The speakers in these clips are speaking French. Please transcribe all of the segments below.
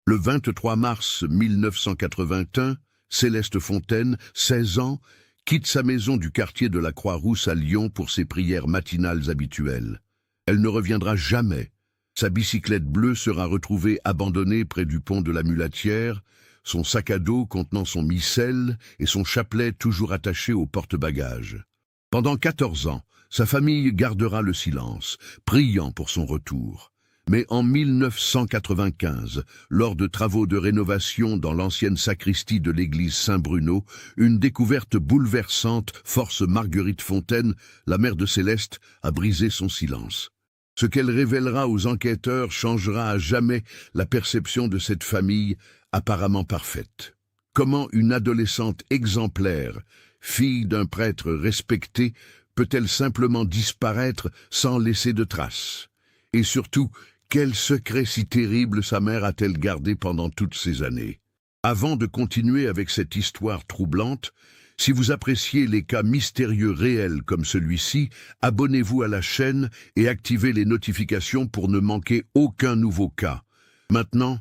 Le 23 mars 1981, Céleste Fontaine, 16 ans, quitte sa maison du quartier de la Croix-Rousse à Lyon pour ses prières matinales habituelles. Elle ne reviendra jamais. Sa bicyclette bleue sera retrouvée abandonnée près du pont de la Mulatière, son sac à dos contenant son missel et son chapelet toujours attaché au porte-bagages. Pendant 14 ans, sa famille gardera le silence, priant pour son retour. Mais en 1995, lors de travaux de rénovation dans l'ancienne sacristie de l'église Saint-Bruno, une découverte bouleversante force Marguerite Fontaine, la mère de Céleste, à briser son silence. Ce qu'elle révélera aux enquêteurs changera à jamais la perception de cette famille apparemment parfaite. Comment une adolescente exemplaire, fille d'un prêtre respecté, peut-elle simplement disparaître sans laisser de traces? Et surtout, quel secret si terrible sa mère a-t-elle gardé pendant toutes ces années? Avant de continuer avec cette histoire troublante, si vous appréciez les cas mystérieux réels comme celui-ci, abonnez-vous à la chaîne et activez les notifications pour ne manquer aucun nouveau cas. Maintenant,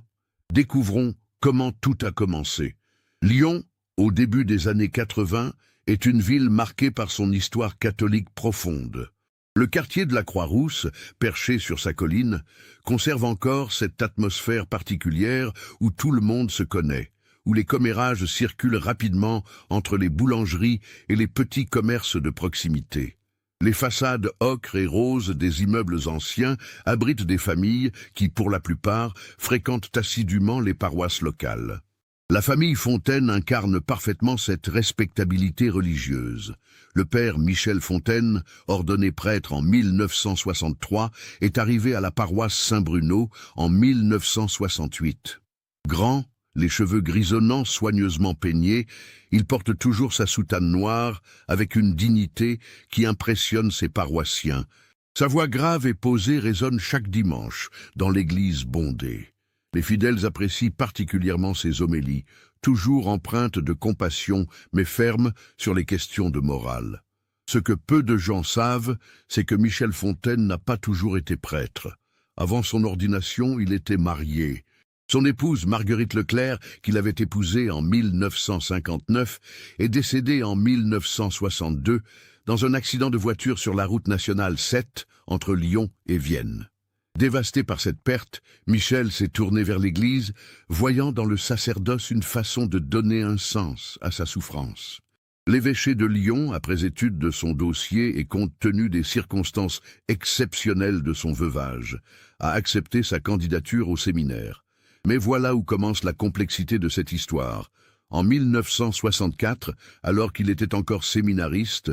découvrons comment tout a commencé. Lyon, au début des années 80, est une ville marquée par son histoire catholique profonde. Le quartier de la Croix-Rousse, perché sur sa colline, conserve encore cette atmosphère particulière où tout le monde se connaît, où les commérages circulent rapidement entre les boulangeries et les petits commerces de proximité. Les façades ocre et rose des immeubles anciens abritent des familles qui, pour la plupart, fréquentent assidûment les paroisses locales. La famille Fontaine incarne parfaitement cette respectabilité religieuse. Le père Michel Fontaine, ordonné prêtre en 1963, est arrivé à la paroisse Saint-Bruno en 1968. Grand, les cheveux grisonnants soigneusement peignés, il porte toujours sa soutane noire avec une dignité qui impressionne ses paroissiens. Sa voix grave et posée résonne chaque dimanche dans l'église bondée. Les fidèles apprécient particulièrement ses homélies, toujours empreintes de compassion mais fermes sur les questions de morale. Ce que peu de gens savent, c'est que Michel Fontaine n'a pas toujours été prêtre. Avant son ordination, il était marié. Son épouse, Marguerite Leclerc, qu'il avait épousée en 1959, est décédée en 1962 dans un accident de voiture sur la route nationale 7 entre Lyon et Vienne. Dévasté par cette perte, Michel s'est tourné vers l'Église, voyant dans le sacerdoce une façon de donner un sens à sa souffrance. L'évêché de Lyon, après étude de son dossier et compte tenu des circonstances exceptionnelles de son veuvage, a accepté sa candidature au séminaire. Mais voilà où commence la complexité de cette histoire. En 1964, alors qu'il était encore séminariste,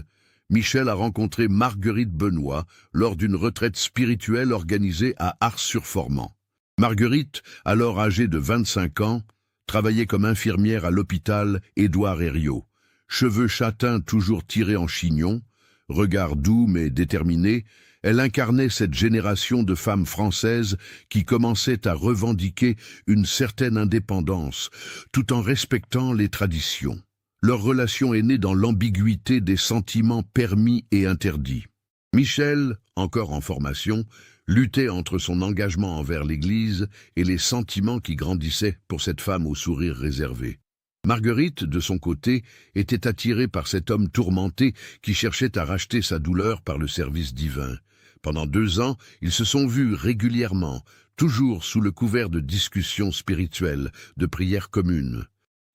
Michel a rencontré Marguerite Benoît lors d'une retraite spirituelle organisée à Ars-sur-Formant. Marguerite, alors âgée de 25 ans, travaillait comme infirmière à l'hôpital Édouard Herriot. Cheveux châtains toujours tirés en chignon, regard doux mais déterminé, elle incarnait cette génération de femmes françaises qui commençaient à revendiquer une certaine indépendance, tout en respectant les traditions. Leur relation est née dans l'ambiguïté des sentiments permis et interdits. Michel, encore en formation, luttait entre son engagement envers l'Église et les sentiments qui grandissaient pour cette femme au sourire réservé. Marguerite, de son côté, était attirée par cet homme tourmenté qui cherchait à racheter sa douleur par le service divin. Pendant 2 ans, ils se sont vus régulièrement, toujours sous le couvert de discussions spirituelles, de prières communes.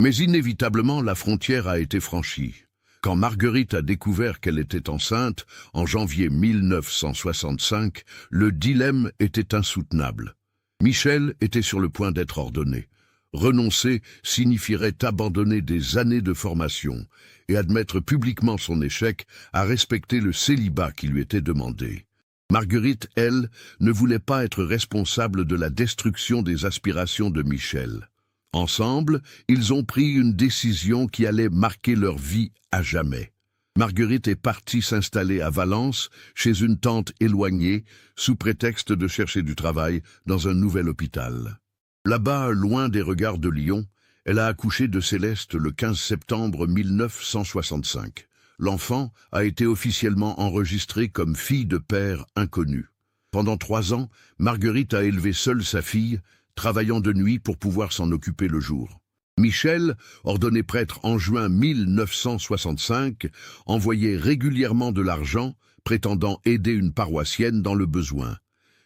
Mais inévitablement, la frontière a été franchie. Quand Marguerite a découvert qu'elle était enceinte, en janvier 1965, le dilemme était insoutenable. Michel était sur le point d'être ordonné. Renoncer signifierait abandonner des années de formation et admettre publiquement son échec à respecter le célibat qui lui était demandé. Marguerite, elle, ne voulait pas être responsable de la destruction des aspirations de Michel. Ensemble, ils ont pris une décision qui allait marquer leur vie à jamais. Marguerite est partie s'installer à Valence, chez une tante éloignée, sous prétexte de chercher du travail dans un nouvel hôpital. Là-bas, loin des regards de Lyon, elle a accouché de Céleste le 15 septembre 1965. L'enfant a été officiellement enregistré comme fille de père inconnu. Pendant 3 ans, Marguerite a élevé seule sa fille, travaillant de nuit pour pouvoir s'en occuper le jour. Michel, ordonné prêtre en juin 1965, envoyait régulièrement de l'argent, prétendant aider une paroissienne dans le besoin.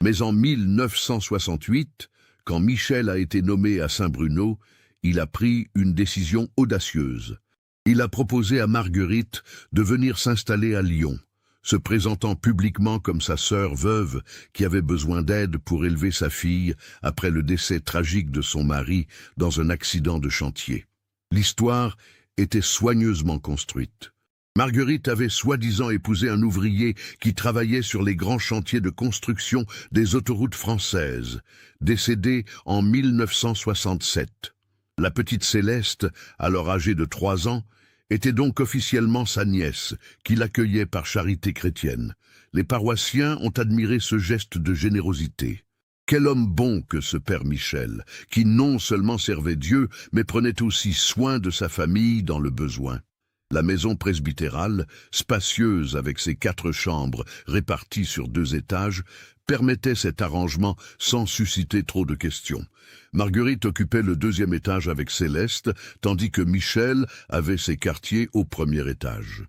Mais en 1968, quand Michel a été nommé à Saint-Bruno, il a pris une décision audacieuse. Il a proposé à Marguerite de venir s'installer à Lyon, se présentant publiquement comme sa sœur veuve qui avait besoin d'aide pour élever sa fille après le décès tragique de son mari dans un accident de chantier. L'histoire était soigneusement construite. Marguerite avait soi-disant épousé un ouvrier qui travaillait sur les grands chantiers de construction des autoroutes françaises, décédé en 1967. La petite Céleste, alors âgée de 3 ans, était donc officiellement sa nièce, qui l'accueillait par charité chrétienne. Les paroissiens ont admiré ce geste de générosité. Quel homme bon que ce père Michel, qui non seulement servait Dieu, mais prenait aussi soin de sa famille dans le besoin. La maison presbytérale, spacieuse avec ses 4 chambres réparties sur 2 étages, permettait cet arrangement sans susciter trop de questions. Marguerite occupait le 2e étage avec Céleste, tandis que Michel avait ses quartiers au 1er étage.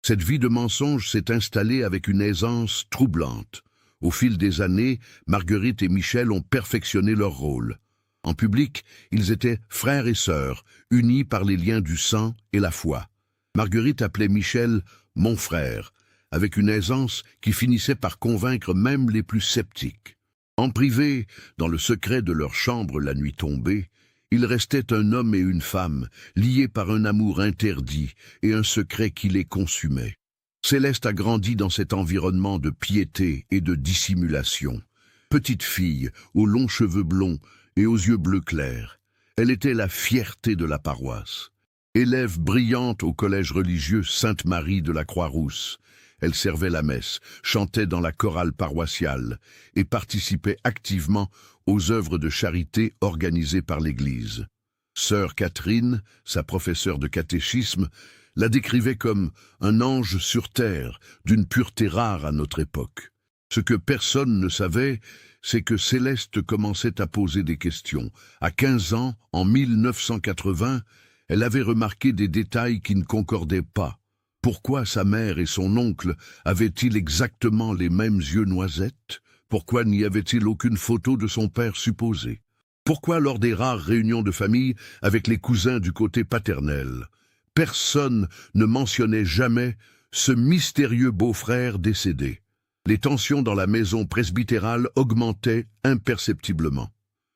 Cette vie de mensonge s'est installée avec une aisance troublante. Au fil des années, Marguerite et Michel ont perfectionné leur rôle. En public, ils étaient frères et sœurs, unis par les liens du sang et la foi. Marguerite appelait Michel « mon frère », avec une aisance qui finissait par convaincre même les plus sceptiques. En privé, dans le secret de leur chambre la nuit tombée, ils restaient un homme et une femme, liés par un amour interdit et un secret qui les consumait. Céleste a grandi dans cet environnement de piété et de dissimulation. Petite fille, aux longs cheveux blonds et aux yeux bleus clairs, elle était la fierté de la paroisse. Élève brillante au collège religieux Sainte-Marie de la Croix-Rousse, elle servait la messe, chantait dans la chorale paroissiale et participait activement aux œuvres de charité organisées par l'Église. Sœur Catherine, sa professeure de catéchisme, la décrivait comme un ange sur terre, d'une pureté rare à notre époque. Ce que personne ne savait, c'est que Céleste commençait à poser des questions. À 15 ans, en 1980, elle avait remarqué des détails qui ne concordaient pas. Pourquoi sa mère et son oncle avaient-ils exactement les mêmes yeux noisettes? Pourquoi n'y avait-il aucune photo de son père supposé? Pourquoi lors des rares réunions de famille avec les cousins du côté paternel, personne ne mentionnait jamais ce mystérieux beau-frère décédé? Les tensions dans la maison presbytérale augmentaient imperceptiblement.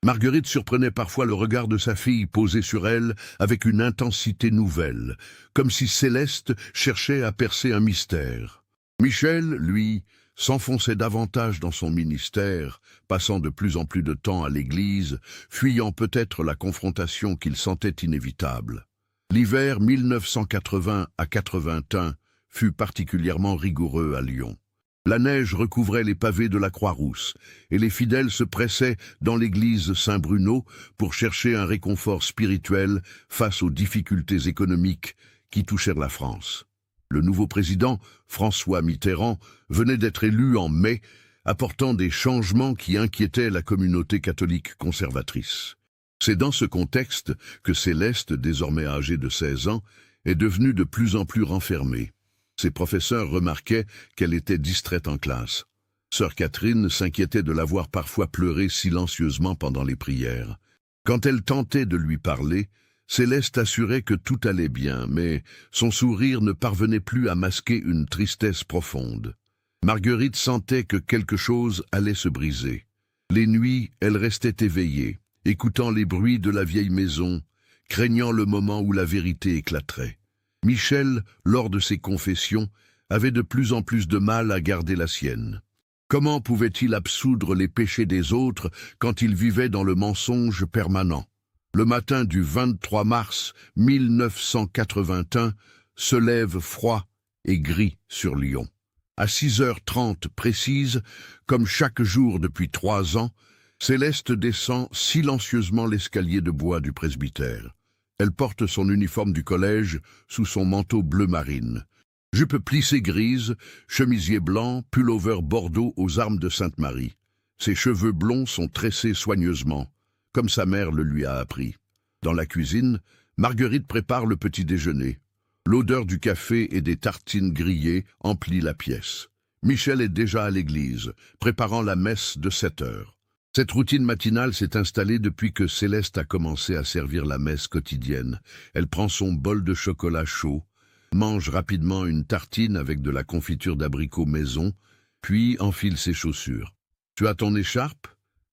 Marguerite surprenait parfois le regard de sa fille posé sur elle avec une intensité nouvelle, comme si Céleste cherchait à percer un mystère. Michel, lui, s'enfonçait davantage dans son ministère, passant de plus en plus de temps à l'église, fuyant peut-être la confrontation qu'il sentait inévitable. L'hiver 1980 à 81 fut particulièrement rigoureux à Lyon. La neige recouvrait les pavés de la Croix-Rousse, et les fidèles se pressaient dans l'église Saint-Bruno pour chercher un réconfort spirituel face aux difficultés économiques qui touchèrent la France. Le nouveau président, François Mitterrand, venait d'être élu en mai, apportant des changements qui inquiétaient la communauté catholique conservatrice. C'est dans ce contexte que Céleste, désormais âgée de 16 ans, est devenue de plus en plus renfermée. Ses professeurs remarquaient qu'elle était distraite en classe. Sœur Catherine s'inquiétait de la voir parfois pleurer silencieusement pendant les prières. Quand elle tentait de lui parler, Céleste assurait que tout allait bien, mais son sourire ne parvenait plus à masquer une tristesse profonde. Marguerite sentait que quelque chose allait se briser. Les nuits, elle restait éveillée, écoutant les bruits de la vieille maison, craignant le moment où la vérité éclaterait. Michel, lors de ses confessions, avait de plus en plus de mal à garder la sienne. Comment pouvait-il absoudre les péchés des autres quand il vivait dans le mensonge permanent? Le matin du 23 mars 1981 se lève froid et gris sur Lyon. À 6h30 précise, comme chaque jour depuis 3 ans, Céleste descend silencieusement l'escalier de bois du presbytère. Elle porte son uniforme du collège sous son manteau bleu marine. Jupe plissée grise, chemisier blanc, pullover bordeaux aux armes de Sainte-Marie. Ses cheveux blonds sont tressés soigneusement, comme sa mère le lui a appris. Dans la cuisine, Marguerite prépare le petit déjeuner. L'odeur du café et des tartines grillées emplit la pièce. Michel est déjà à l'église, préparant la messe de 7 heures. Cette routine matinale s'est installée depuis que Céleste a commencé à servir la messe quotidienne. Elle prend son bol de chocolat chaud, mange rapidement une tartine avec de la confiture d'abricot maison, puis enfile ses chaussures. « Tu as ton écharpe ?»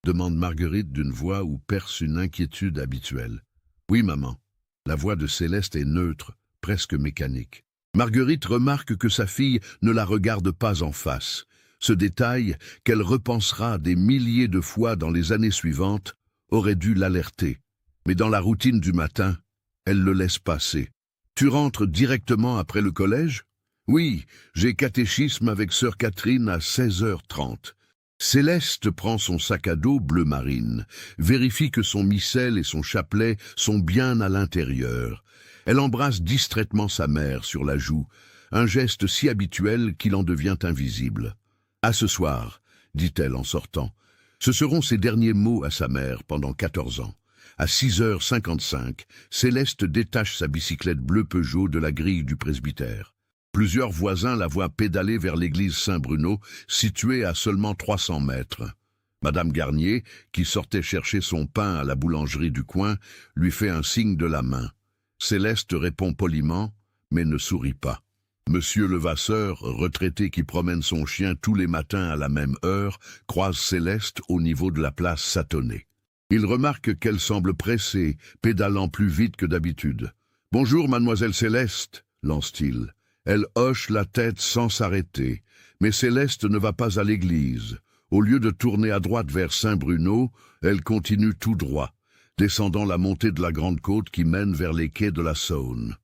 demande Marguerite d'une voix où perce une inquiétude habituelle. « Oui, maman. » La voix de Céleste est neutre, presque mécanique. Marguerite remarque que sa fille ne la regarde pas en face. Ce détail, qu'elle repensera des milliers de fois dans les années suivantes, aurait dû l'alerter. Mais dans la routine du matin, elle le laisse passer. « Tu rentres directement après le collège ?»« Oui, j'ai catéchisme avec sœur Catherine à 16h30. » Céleste prend son sac à dos bleu marine, vérifie que son missel et son chapelet sont bien à l'intérieur. Elle embrasse distraitement sa mère sur la joue, un geste si habituel qu'il en devient invisible. « À ce soir, » dit-elle en sortant. Ce seront ses derniers mots à sa mère pendant 14 ans. À 6h55, Céleste détache sa bicyclette bleu Peugeot de la grille du presbytère. Plusieurs voisins la voient pédaler vers l'église Saint-Bruno, située à seulement 300 mètres. Madame Garnier, qui sortait chercher son pain à la boulangerie du coin, lui fait un signe de la main. Céleste répond poliment, mais ne sourit pas. Monsieur Levasseur, retraité qui promène son chien tous les matins à la même heure, croise Céleste au niveau de la place Satonnet. Il remarque qu'elle semble pressée, pédalant plus vite que d'habitude. « Bonjour, mademoiselle Céleste » lance-t-il. Elle hoche la tête sans s'arrêter, mais Céleste ne va pas à l'église. Au lieu de tourner à droite vers Saint-Bruno, elle continue tout droit, descendant la montée de la Grande Côte qui mène vers les quais de la Saône.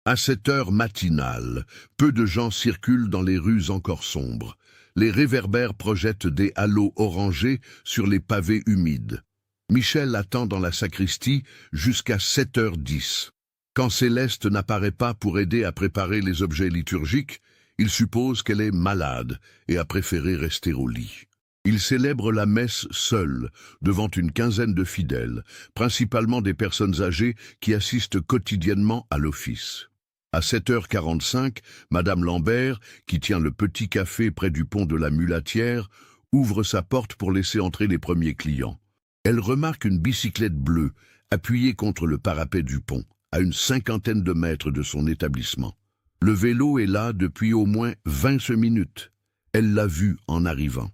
À cette heure matinale, peu de gens circulent dans les rues encore sombres. Les réverbères projettent des halos orangés sur les pavés humides. Michel attend dans la sacristie jusqu'à 7h10. Quand Céleste n'apparaît pas pour aider à préparer les objets liturgiques, il suppose qu'elle est malade et a préféré rester au lit. Il célèbre la messe seul, devant une quinzaine de fidèles, principalement des personnes âgées qui assistent quotidiennement à l'office. À 7h45, Madame Lambert, qui tient le petit café près du pont de la Mulatière, ouvre sa porte pour laisser entrer les premiers clients. Elle remarque une bicyclette bleue, appuyée contre le parapet du pont, à une 50aine de mètres de son établissement. Le vélo est là depuis au moins 20 minutes. Elle l'a vu en arrivant.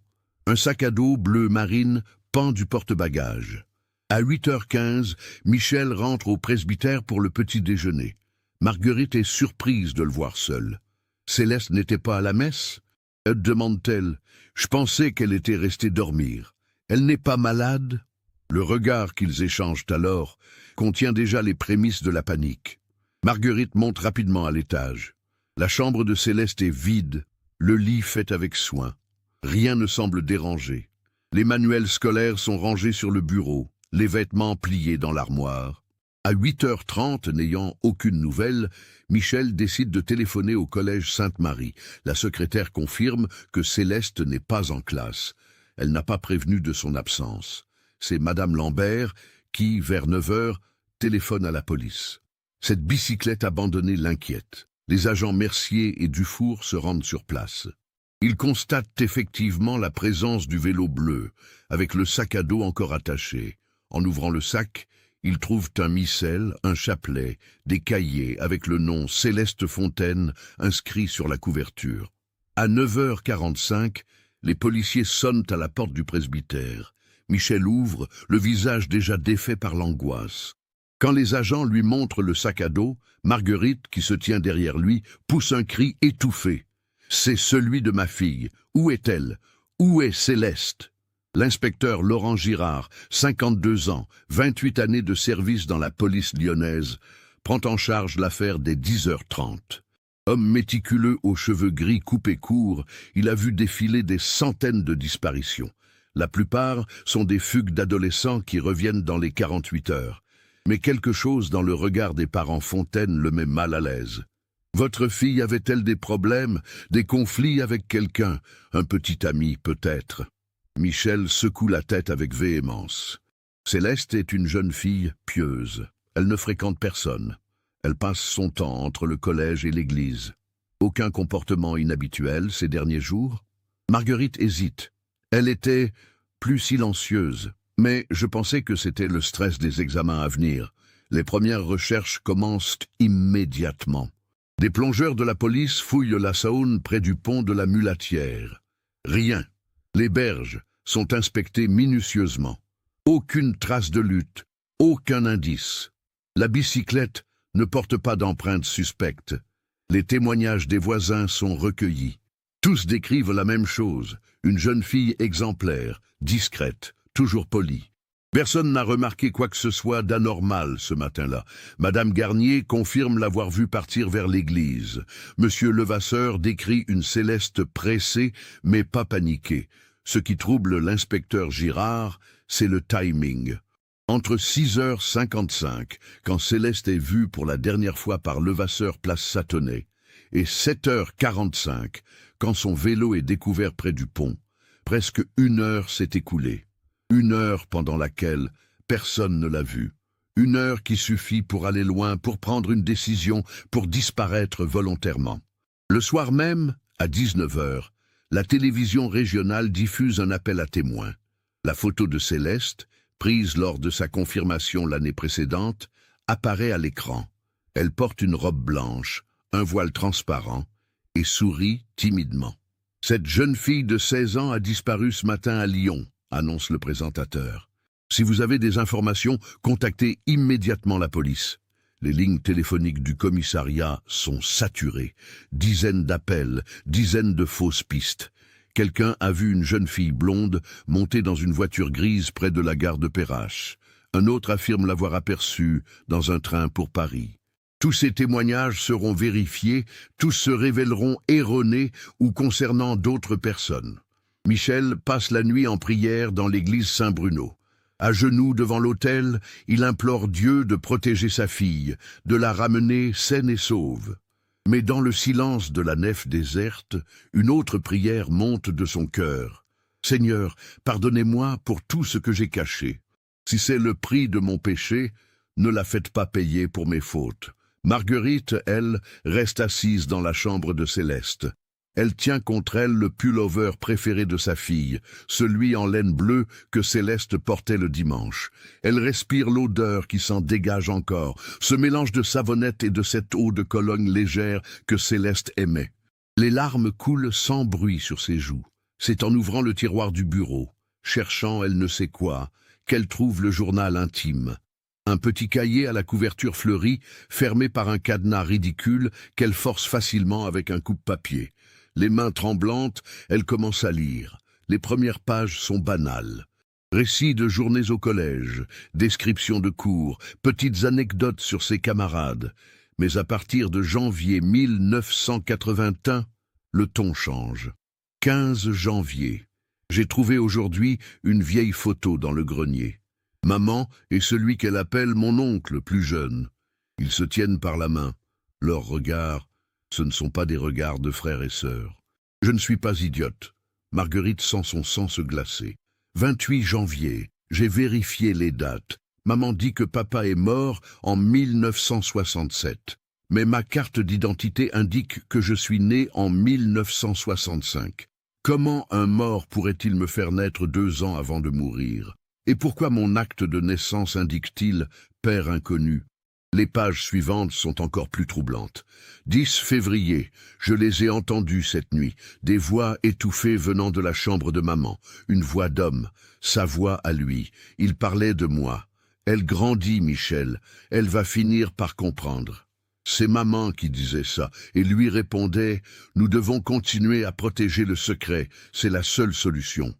Un sac à dos bleu marine pend du porte-bagages. À 8h15, Michel rentre au presbytère pour le petit déjeuner. Marguerite est surprise de le voir seul. Céleste n'était pas à la messe ? Demande-t-elle. Je pensais qu'elle était restée dormir. Elle n'est pas malade ? Le regard qu'ils échangent alors contient déjà les prémices de la panique. Marguerite monte rapidement à l'étage. La chambre de Céleste est vide, le lit fait avec soin. Rien ne semble déranger. Les manuels scolaires sont rangés sur le bureau, les vêtements pliés dans l'armoire. À 8h30, n'ayant aucune nouvelle, Michel décide de téléphoner au collège Sainte-Marie. La secrétaire confirme que Céleste n'est pas en classe. Elle n'a pas prévenu de son absence. C'est Madame Lambert qui, vers 9h, téléphone à la police. Cette bicyclette abandonnée l'inquiète. Les agents Mercier et Dufour se rendent sur place. Ils constatent effectivement la présence du vélo bleu, avec le sac à dos encore attaché. En ouvrant le sac, ils trouvent un missel, un chapelet, des cahiers avec le nom Céleste Fontaine inscrit sur la couverture. À 9h45, les policiers sonnent à la porte du presbytère. Michel ouvre, le visage déjà défait par l'angoisse. Quand les agents lui montrent le sac à dos, Marguerite, qui se tient derrière lui, pousse un cri étouffé. « C'est celui de ma fille. Où est-elle? Où est Céleste ?» L'inspecteur Laurent Girard, 52 ans, 28 années de service dans la police lyonnaise, prend en charge l'affaire dès 10h30. Homme méticuleux aux cheveux gris coupés courts, il a vu défiler des centaines de disparitions. La plupart sont des fugues d'adolescents qui reviennent dans les 48 heures. Mais quelque chose dans le regard des parents Fontaine le met mal à l'aise. Votre fille avait-elle des problèmes, des conflits avec quelqu'un, un petit ami peut-être? Michel secoue la tête avec véhémence. Céleste est une jeune fille pieuse. Elle ne fréquente personne. Elle passe son temps entre le collège et l'église. Aucun comportement inhabituel ces derniers jours. Marguerite hésite. Elle était plus silencieuse, mais je pensais que c'était le stress des examens à venir. Les premières recherches commencent immédiatement. Des plongeurs de la police fouillent la Saône près du pont de la Mulatière. Rien. Les berges sont inspectées minutieusement. Aucune trace de lutte, aucun indice. La bicyclette ne porte pas d'empreintes suspectes. Les témoignages des voisins sont recueillis. Tous décrivent la même chose, une jeune fille exemplaire, discrète, toujours polie. Personne n'a remarqué quoi que ce soit d'anormal ce matin-là. Madame Garnier confirme l'avoir vue partir vers l'église. Monsieur Levasseur décrit une Céleste pressée, mais pas paniquée. Ce qui trouble l'inspecteur Girard, c'est le timing. Entre 6h55, quand Céleste est vue pour la dernière fois par Levasseur place Satonnet, et 7h45, quand son vélo est découvert près du pont, presque 1 heure s'est écoulée. 1 heure pendant laquelle personne ne l'a vue. 1 heure qui suffit pour aller loin, pour prendre une décision, pour disparaître volontairement. Le soir même, à 19h, la télévision régionale diffuse un appel à témoins. La photo de Céleste, prise lors de sa confirmation l'année précédente, apparaît à l'écran. Elle porte une robe blanche, un voile transparent, et sourit timidement. Cette jeune fille de 16 ans a disparu ce matin à Lyon, annonce le présentateur. Si vous avez des informations, contactez immédiatement la police. Les lignes téléphoniques du commissariat sont saturées. Dizaines d'appels, dizaines de fausses pistes. Quelqu'un a vu une jeune fille blonde monter dans une voiture grise près de la gare de Perrache. Un autre affirme l'avoir aperçue dans un train pour Paris. Tous ces témoignages seront vérifiés, tous se révéleront erronés ou concernant d'autres personnes. Michel passe la nuit en prière dans l'église Saint-Bruno. À genoux devant l'autel, il implore Dieu de protéger sa fille, de la ramener saine et sauve. Mais dans le silence de la nef déserte, une autre prière monte de son cœur. « Seigneur, pardonnez-moi pour tout ce que j'ai caché. Si c'est le prix de mon péché, ne la faites pas payer pour mes fautes. » Marguerite, elle, reste assise dans la chambre de Céleste. Elle tient contre elle le pullover préféré de sa fille, celui en laine bleue que Céleste portait le dimanche. Elle respire l'odeur qui s'en dégage encore, ce mélange de savonnette et de cette eau de Cologne légère que Céleste aimait. Les larmes coulent sans bruit sur ses joues. C'est en ouvrant le tiroir du bureau, cherchant elle ne sait quoi, qu'elle trouve le journal intime. Un petit cahier à la couverture fleurie, fermé par un cadenas ridicule qu'elle force facilement avec un coupe-papier. Les mains tremblantes, elle commence à lire. Les premières pages sont banales. Récits de journées au collège, descriptions de cours, petites anecdotes sur ses camarades. Mais à partir de janvier 1981, le ton change. 15 janvier. J'ai trouvé aujourd'hui une vieille photo dans le grenier. Maman et celui qu'elle appelle mon oncle plus jeune. Ils se tiennent par la main. Leurs regards, ce ne sont pas des regards de frères et sœurs. Je ne suis pas idiote. Marguerite sent son sang se glacer. 28 janvier, j'ai vérifié les dates. Maman dit que papa est mort en 1967. Mais ma carte d'identité indique que je suis né en 1965. Comment un mort pourrait-il me faire naître 2 ans avant de mourir ? Et pourquoi mon acte de naissance indique-t-il « père inconnu » ? Les pages suivantes sont encore plus troublantes. 10 février, je les ai entendues cette nuit, des voix étouffées venant de la chambre de maman, une voix d'homme, sa voix à lui. Il parlait de moi. Elle grandit, Michel, elle va finir par comprendre. C'est maman qui disait ça, et lui répondait « Nous devons continuer à protéger le secret, c'est la seule solution. »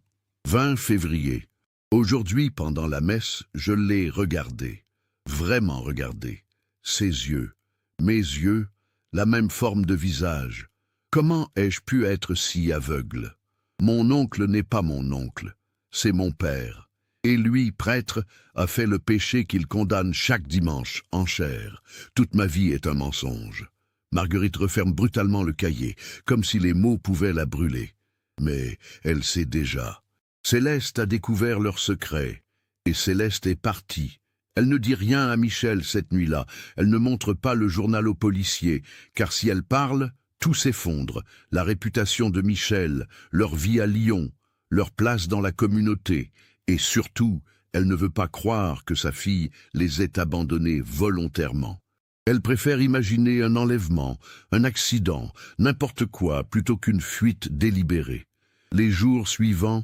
20 février. Aujourd'hui, pendant la messe, je l'ai regardé, vraiment regardé. Ses yeux, mes yeux, la même forme de visage. Comment ai-je pu être si aveugle? Mon oncle n'est pas mon oncle, c'est mon père. Et lui, prêtre, a fait le péché qu'il condamne chaque dimanche, en chair. Toute ma vie est un mensonge. Marguerite referme brutalement le cahier, comme si les mots pouvaient la brûler. Mais elle sait déjà. Céleste a découvert leur secret. Et Céleste est partie. Elle ne dit rien à Michel cette nuit-là. Elle ne montre pas le journal aux policiers, car si elle parle, tout s'effondre. La réputation de Michel, leur vie à Lyon, leur place dans la communauté. Et surtout, elle ne veut pas croire que sa fille les ait abandonnés volontairement. Elle préfère imaginer un enlèvement, un accident, n'importe quoi, plutôt qu'une fuite délibérée. Les jours suivants,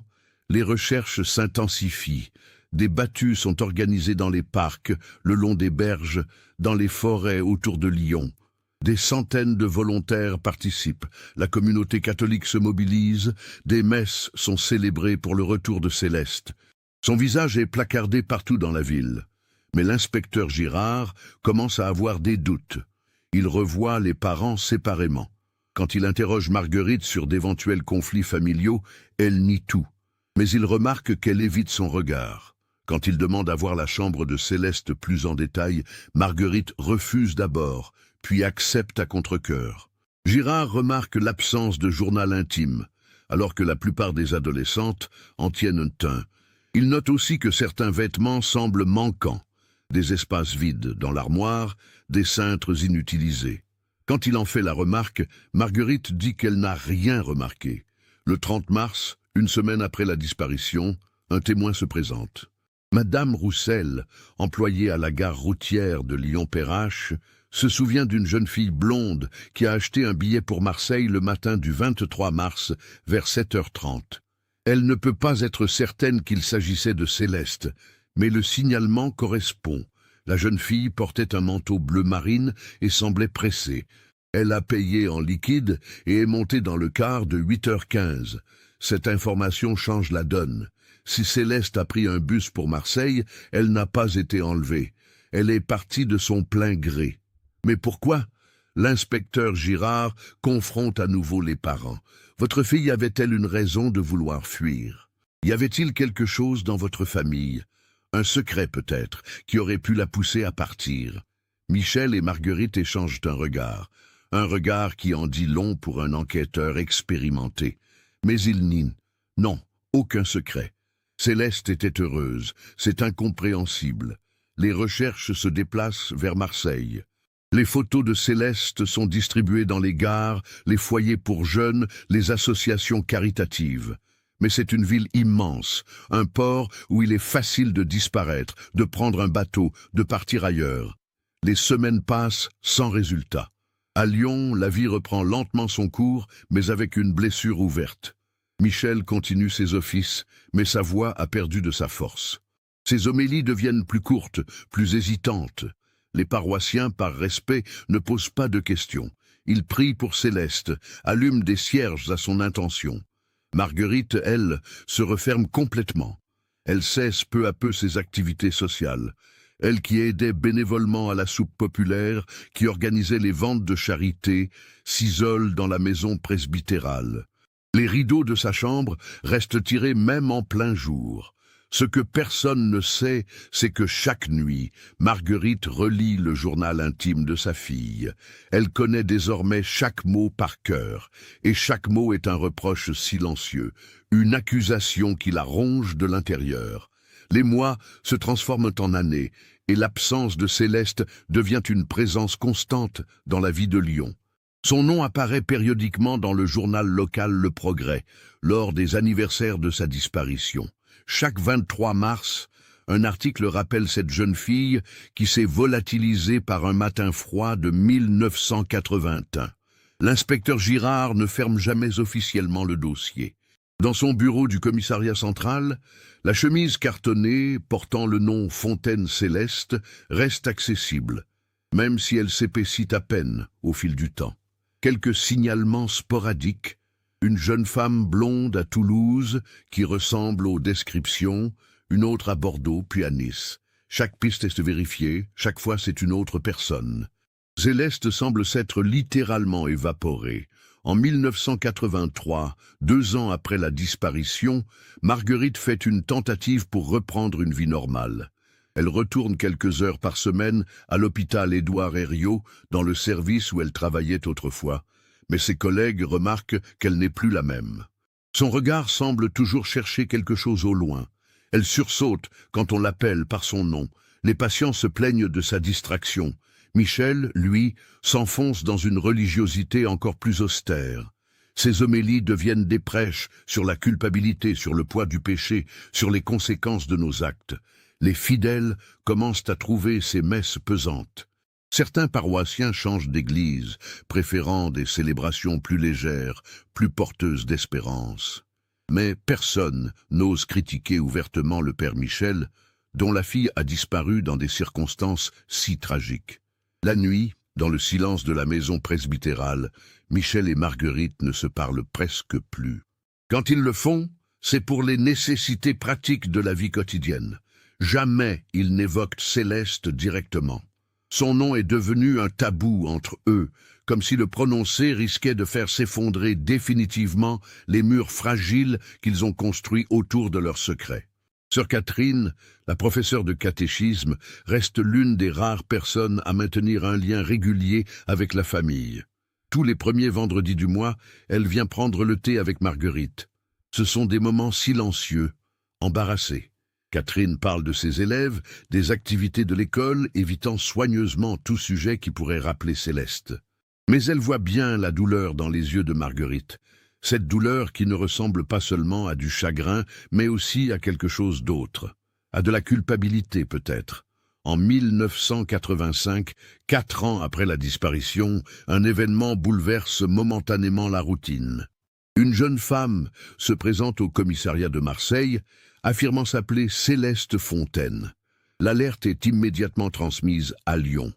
les recherches s'intensifient. Des battues sont organisées dans les parcs, le long des berges, dans les forêts autour de Lyon. Des centaines de volontaires participent. La communauté catholique se mobilise. Des messes sont célébrées pour le retour de Céleste. Son visage est placardé partout dans la ville. Mais l'inspecteur Girard commence à avoir des doutes. Il revoit les parents séparément. Quand il interroge Marguerite sur d'éventuels conflits familiaux, elle nie tout. Mais il remarque qu'elle évite son regard. Quand il demande à voir la chambre de Céleste plus en détail, Marguerite refuse d'abord, puis accepte à contre-cœur. Girard remarque l'absence de journal intime, alors que la plupart des adolescentes en tiennent un. Il note aussi que certains vêtements semblent manquants. Des espaces vides dans l'armoire, des cintres inutilisés. Quand il en fait la remarque, Marguerite dit qu'elle n'a rien remarqué. Le 30 mars, une semaine après la disparition, un témoin se présente. Madame Roussel, employée à la gare routière de Lyon-Perrache, se souvient d'une jeune fille blonde qui a acheté un billet pour Marseille le matin du 23 mars vers 7h30. Elle ne peut pas être certaine qu'il s'agissait de Céleste, mais le signalement correspond. La jeune fille portait un manteau bleu marine et semblait pressée. Elle a payé en liquide et est montée dans le car de 8h15. Cette information change la donne. Si Céleste a pris un bus pour Marseille, elle n'a pas été enlevée. Elle est partie de son plein gré. Mais pourquoi? L'inspecteur Girard confronte à nouveau les parents. Votre fille avait-elle une raison de vouloir fuir? Y avait-il quelque chose dans votre famille? Un secret peut-être, qui aurait pu la pousser à partir. Michel et Marguerite échangent un regard qui en dit long pour un enquêteur expérimenté. Mais ils nient. Non, aucun secret. Céleste était heureuse, c'est incompréhensible. Les recherches se déplacent vers Marseille. Les photos de Céleste sont distribuées dans les gares, les foyers pour jeunes, les associations caritatives. Mais c'est une ville immense, un port où il est facile de disparaître, de prendre un bateau, de partir ailleurs. Les semaines passent sans résultat. À Lyon, la vie reprend lentement son cours, mais avec une blessure ouverte. Michel continue ses offices, mais sa voix a perdu de sa force. Ses homélies deviennent plus courtes, plus hésitantes. Les paroissiens, par respect, ne posent pas de questions. Ils prient pour Céleste, allument des cierges à son intention. Marguerite, elle, se referme complètement. Elle cesse peu à peu ses activités sociales. Elle qui aidait bénévolement à la soupe populaire, qui organisait les ventes de charité, s'isole dans la maison presbytérale. Les rideaux de sa chambre restent tirés même en plein jour. Ce que personne ne sait, c'est que chaque nuit, Marguerite relit le journal intime de sa fille. Elle connaît désormais chaque mot par cœur, et chaque mot est un reproche silencieux, une accusation qui la ronge de l'intérieur. Les mois se transforment en années, et l'absence de Céleste devient une présence constante dans la vie de Lyon. Son nom apparaît périodiquement dans le journal local Le Progrès, lors des anniversaires de sa disparition. Chaque 23 mars, un article rappelle cette jeune fille qui s'est volatilisée par un matin froid de 1981. L'inspecteur Girard ne ferme jamais officiellement le dossier. Dans son bureau du commissariat central, la chemise cartonnée portant le nom Fontaine Céleste reste accessible, même si elle s'épaissit à peine au fil du temps. Quelques signalements sporadiques, une jeune femme blonde à Toulouse qui ressemble aux descriptions, une autre à Bordeaux puis à Nice. Chaque piste est vérifiée, chaque fois c'est une autre personne. Céleste semble s'être littéralement évaporée. En 1983, 2 ans après la disparition, Marguerite fait une tentative pour reprendre une vie normale. Elle retourne quelques heures par semaine à l'hôpital Édouard Herriot, dans le service où elle travaillait autrefois. Mais ses collègues remarquent qu'elle n'est plus la même. Son regard semble toujours chercher quelque chose au loin. Elle sursaute quand on l'appelle par son nom. Les patients se plaignent de sa distraction. Michel, lui, s'enfonce dans une religiosité encore plus austère. Ses homélies deviennent des prêches sur la culpabilité, sur le poids du péché, sur les conséquences de nos actes. Les fidèles commencent à trouver ces messes pesantes. Certains paroissiens changent d'église, préférant des célébrations plus légères, plus porteuses d'espérance. Mais personne n'ose critiquer ouvertement le père Michel, dont la fille a disparu dans des circonstances si tragiques. La nuit, dans le silence de la maison presbytérale, Michel et Marguerite ne se parlent presque plus. Quand ils le font, c'est pour les nécessités pratiques de la vie quotidienne. Jamais ils n'évoquent Céleste directement. Son nom est devenu un tabou entre eux, comme si le prononcer risquait de faire s'effondrer définitivement les murs fragiles qu'ils ont construits autour de leur secret. Sœur Catherine, la professeure de catéchisme, reste l'une des rares personnes à maintenir un lien régulier avec la famille. Tous les premiers vendredis du mois, elle vient prendre le thé avec Marguerite. Ce sont des moments silencieux, embarrassés. Catherine parle de ses élèves, des activités de l'école, évitant soigneusement tout sujet qui pourrait rappeler Céleste. Mais elle voit bien la douleur dans les yeux de Marguerite. Cette douleur qui ne ressemble pas seulement à du chagrin, mais aussi à quelque chose d'autre. À de la culpabilité peut-être. En 1985, 4 ans après la disparition, un événement bouleverse momentanément la routine. Une jeune femme se présente au commissariat de Marseille, affirmant s'appeler Céleste Fontaine. L'alerte est immédiatement transmise à Lyon.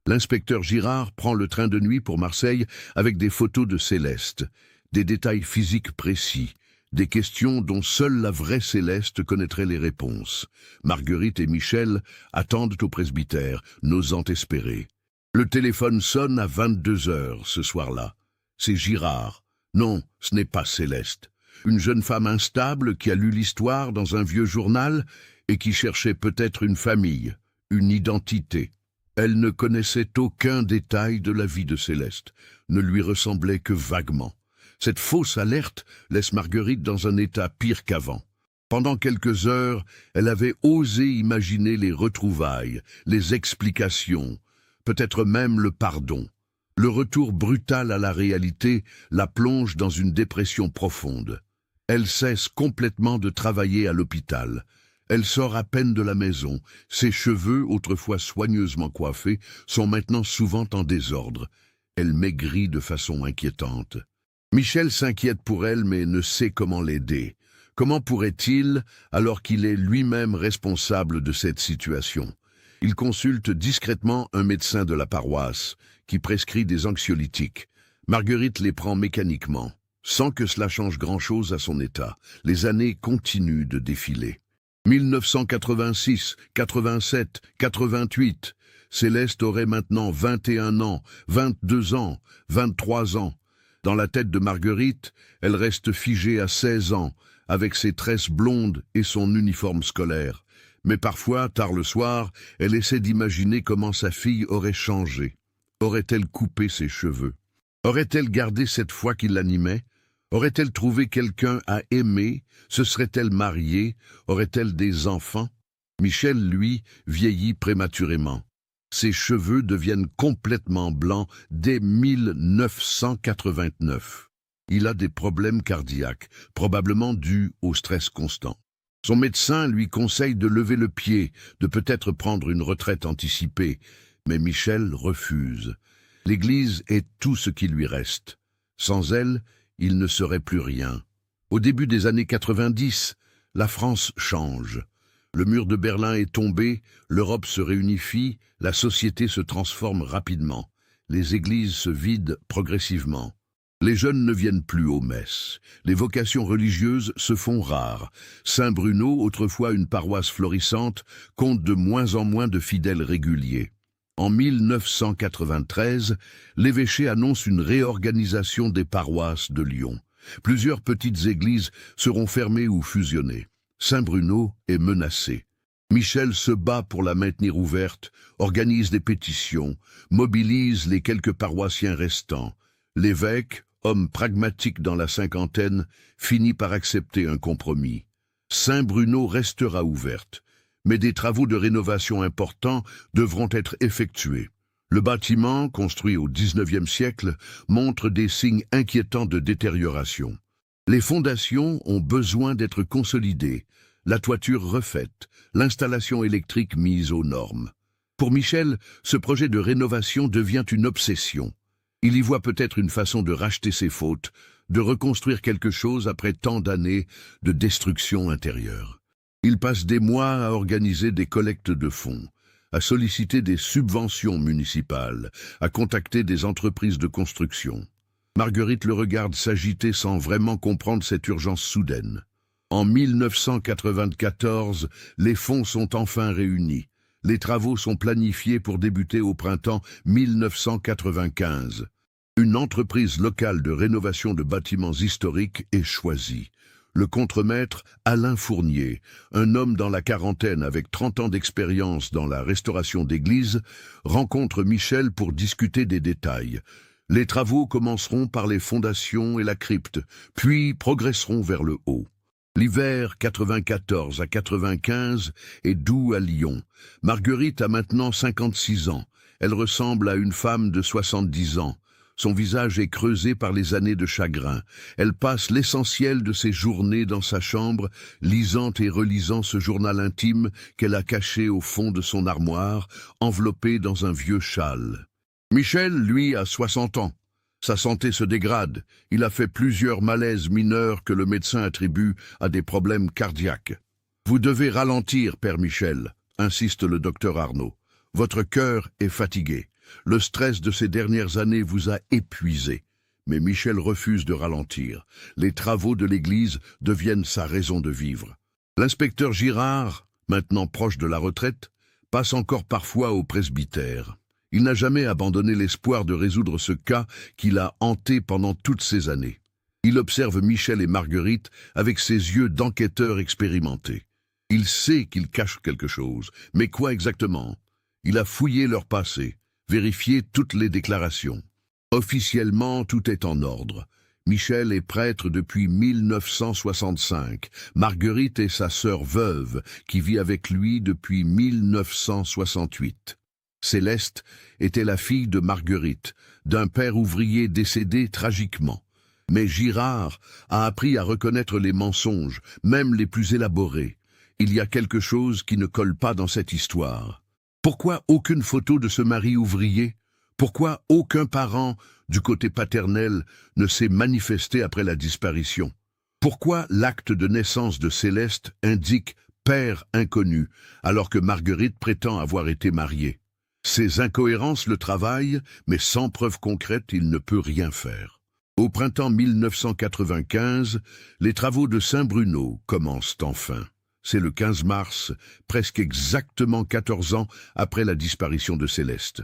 L'inspecteur Girard prend le train de nuit pour Marseille avec des photos de Céleste, des détails physiques précis, des questions dont seule la vraie Céleste connaîtrait les réponses. Marguerite et Michel attendent au presbytère, n'osant espérer. Le téléphone sonne à 22 heures ce soir-là. C'est Girard. Non, ce n'est pas Céleste. Une jeune femme instable qui a lu l'histoire dans un vieux journal et qui cherchait peut-être une famille, une identité. Elle ne connaissait aucun détail de la vie de Céleste, ne lui ressemblait que vaguement. Cette fausse alerte laisse Marguerite dans un état pire qu'avant. Pendant quelques heures, elle avait osé imaginer les retrouvailles, les explications, peut-être même le pardon. Le retour brutal à la réalité la plonge dans une dépression profonde. Elle cesse complètement de travailler à l'hôpital. Elle sort à peine de la maison. Ses cheveux, autrefois soigneusement coiffés, sont maintenant souvent en désordre. Elle maigrit de façon inquiétante. Michel s'inquiète pour elle mais ne sait comment l'aider. Comment pourrait-il, alors qu'il est lui-même responsable de cette situation? Il consulte discrètement un médecin de la paroisse, qui prescrit des anxiolytiques. Marguerite les prend mécaniquement, sans que cela change grand-chose à son état. Les années continuent de défiler. 1986, 87, 88. Céleste aurait maintenant 21 ans, 22 ans, 23 ans. Dans la tête de Marguerite, elle reste figée à 16 ans, avec ses tresses blondes et son uniforme scolaire. Mais parfois, tard le soir, elle essaie d'imaginer comment sa fille aurait changé. Aurait-elle coupé ses cheveux? Aurait-elle gardé cette foi qui l'animait? Aurait-elle trouvé quelqu'un à aimer? Se serait-elle mariée? Aurait-elle des enfants? Michel, lui, vieillit prématurément. Ses cheveux deviennent complètement blancs dès 1989. Il a des problèmes cardiaques, probablement dus au stress constant. Son médecin lui conseille de lever le pied, de peut-être prendre une retraite anticipée, mais Michel refuse. L'Église est tout ce qui lui reste. Sans elle, il ne serait plus rien. Au début des années 90, la France change. Le mur de Berlin est tombé, l'Europe se réunifie, la société se transforme rapidement. Les églises se vident progressivement. Les jeunes ne viennent plus aux messes. Les vocations religieuses se font rares. Saint-Bruno, autrefois une paroisse florissante, compte de moins en moins de fidèles réguliers. En 1993, l'évêché annonce une réorganisation des paroisses de Lyon. Plusieurs petites églises seront fermées ou fusionnées. Saint-Bruno est menacé. Michel se bat pour la maintenir ouverte, organise des pétitions, mobilise les quelques paroissiens restants. L'évêque, homme pragmatique dans la cinquantaine, finit par accepter un compromis. Saint-Bruno restera ouverte, mais des travaux de rénovation importants devront être effectués. Le bâtiment, construit au XIXe siècle, montre des signes inquiétants de détérioration. Les fondations ont besoin d'être consolidées, la toiture refaite, l'installation électrique mise aux normes. Pour Michel, ce projet de rénovation devient une obsession. Il y voit peut-être une façon de racheter ses fautes, de reconstruire quelque chose après tant d'années de destruction intérieure. Il passe des mois à organiser des collectes de fonds, à solliciter des subventions municipales, à contacter des entreprises de construction. Marguerite le regarde s'agiter sans vraiment comprendre cette urgence soudaine. En 1994, les fonds sont enfin réunis. Les travaux sont planifiés pour débuter au printemps 1995. Une entreprise locale de rénovation de bâtiments historiques est choisie. Le contremaître Alain Fournier, un homme dans la quarantaine avec 30 ans d'expérience dans la restauration d'églises, rencontre Michel pour discuter des détails. Les travaux commenceront par les fondations et la crypte, puis progresseront vers le haut. L'hiver 94 à 95 est doux à Lyon. Marguerite a maintenant 56 ans. Elle ressemble à une femme de 70 ans. Son visage est creusé par les années de chagrin. Elle passe l'essentiel de ses journées dans sa chambre, lisant et relisant ce journal intime qu'elle a caché au fond de son armoire, enveloppé dans un vieux châle. Michel, lui, a 60 ans. Sa santé se dégrade. Il a fait plusieurs malaises mineurs que le médecin attribue à des problèmes cardiaques. « Vous devez ralentir, Père Michel », insiste le docteur Arnaud. « Votre cœur est fatigué. Le stress de ces dernières années vous a épuisé. » Mais Michel refuse de ralentir. Les travaux de l'église deviennent sa raison de vivre. L'inspecteur Girard, maintenant proche de la retraite, passe encore parfois au presbytère. Il n'a jamais abandonné l'espoir de résoudre ce cas qui l'a hanté pendant toutes ces années. Il observe Michel et Marguerite avec ses yeux d'enquêteur expérimenté. Il sait qu'ils cachent quelque chose, mais quoi exactement? Il a fouillé leur passé, vérifié toutes les déclarations. Officiellement, tout est en ordre. Michel est prêtre depuis 1965. Marguerite est sa sœur veuve, qui vit avec lui depuis 1968. Céleste était la fille de Marguerite, d'un père ouvrier décédé tragiquement. Mais Girard a appris à reconnaître les mensonges, même les plus élaborés. Il y a quelque chose qui ne colle pas dans cette histoire. Pourquoi aucune photo de ce mari ouvrier? Pourquoi aucun parent, du côté paternel, ne s'est manifesté après la disparition? Pourquoi l'acte de naissance de Céleste indique « père inconnu » alors que Marguerite prétend avoir été mariée? Ces incohérences le travaillent, mais sans preuve concrète, il ne peut rien faire. Au printemps 1995, les travaux de Saint-Bruno commencent enfin. C'est le 15 mars, presque exactement 14 ans après la disparition de Céleste.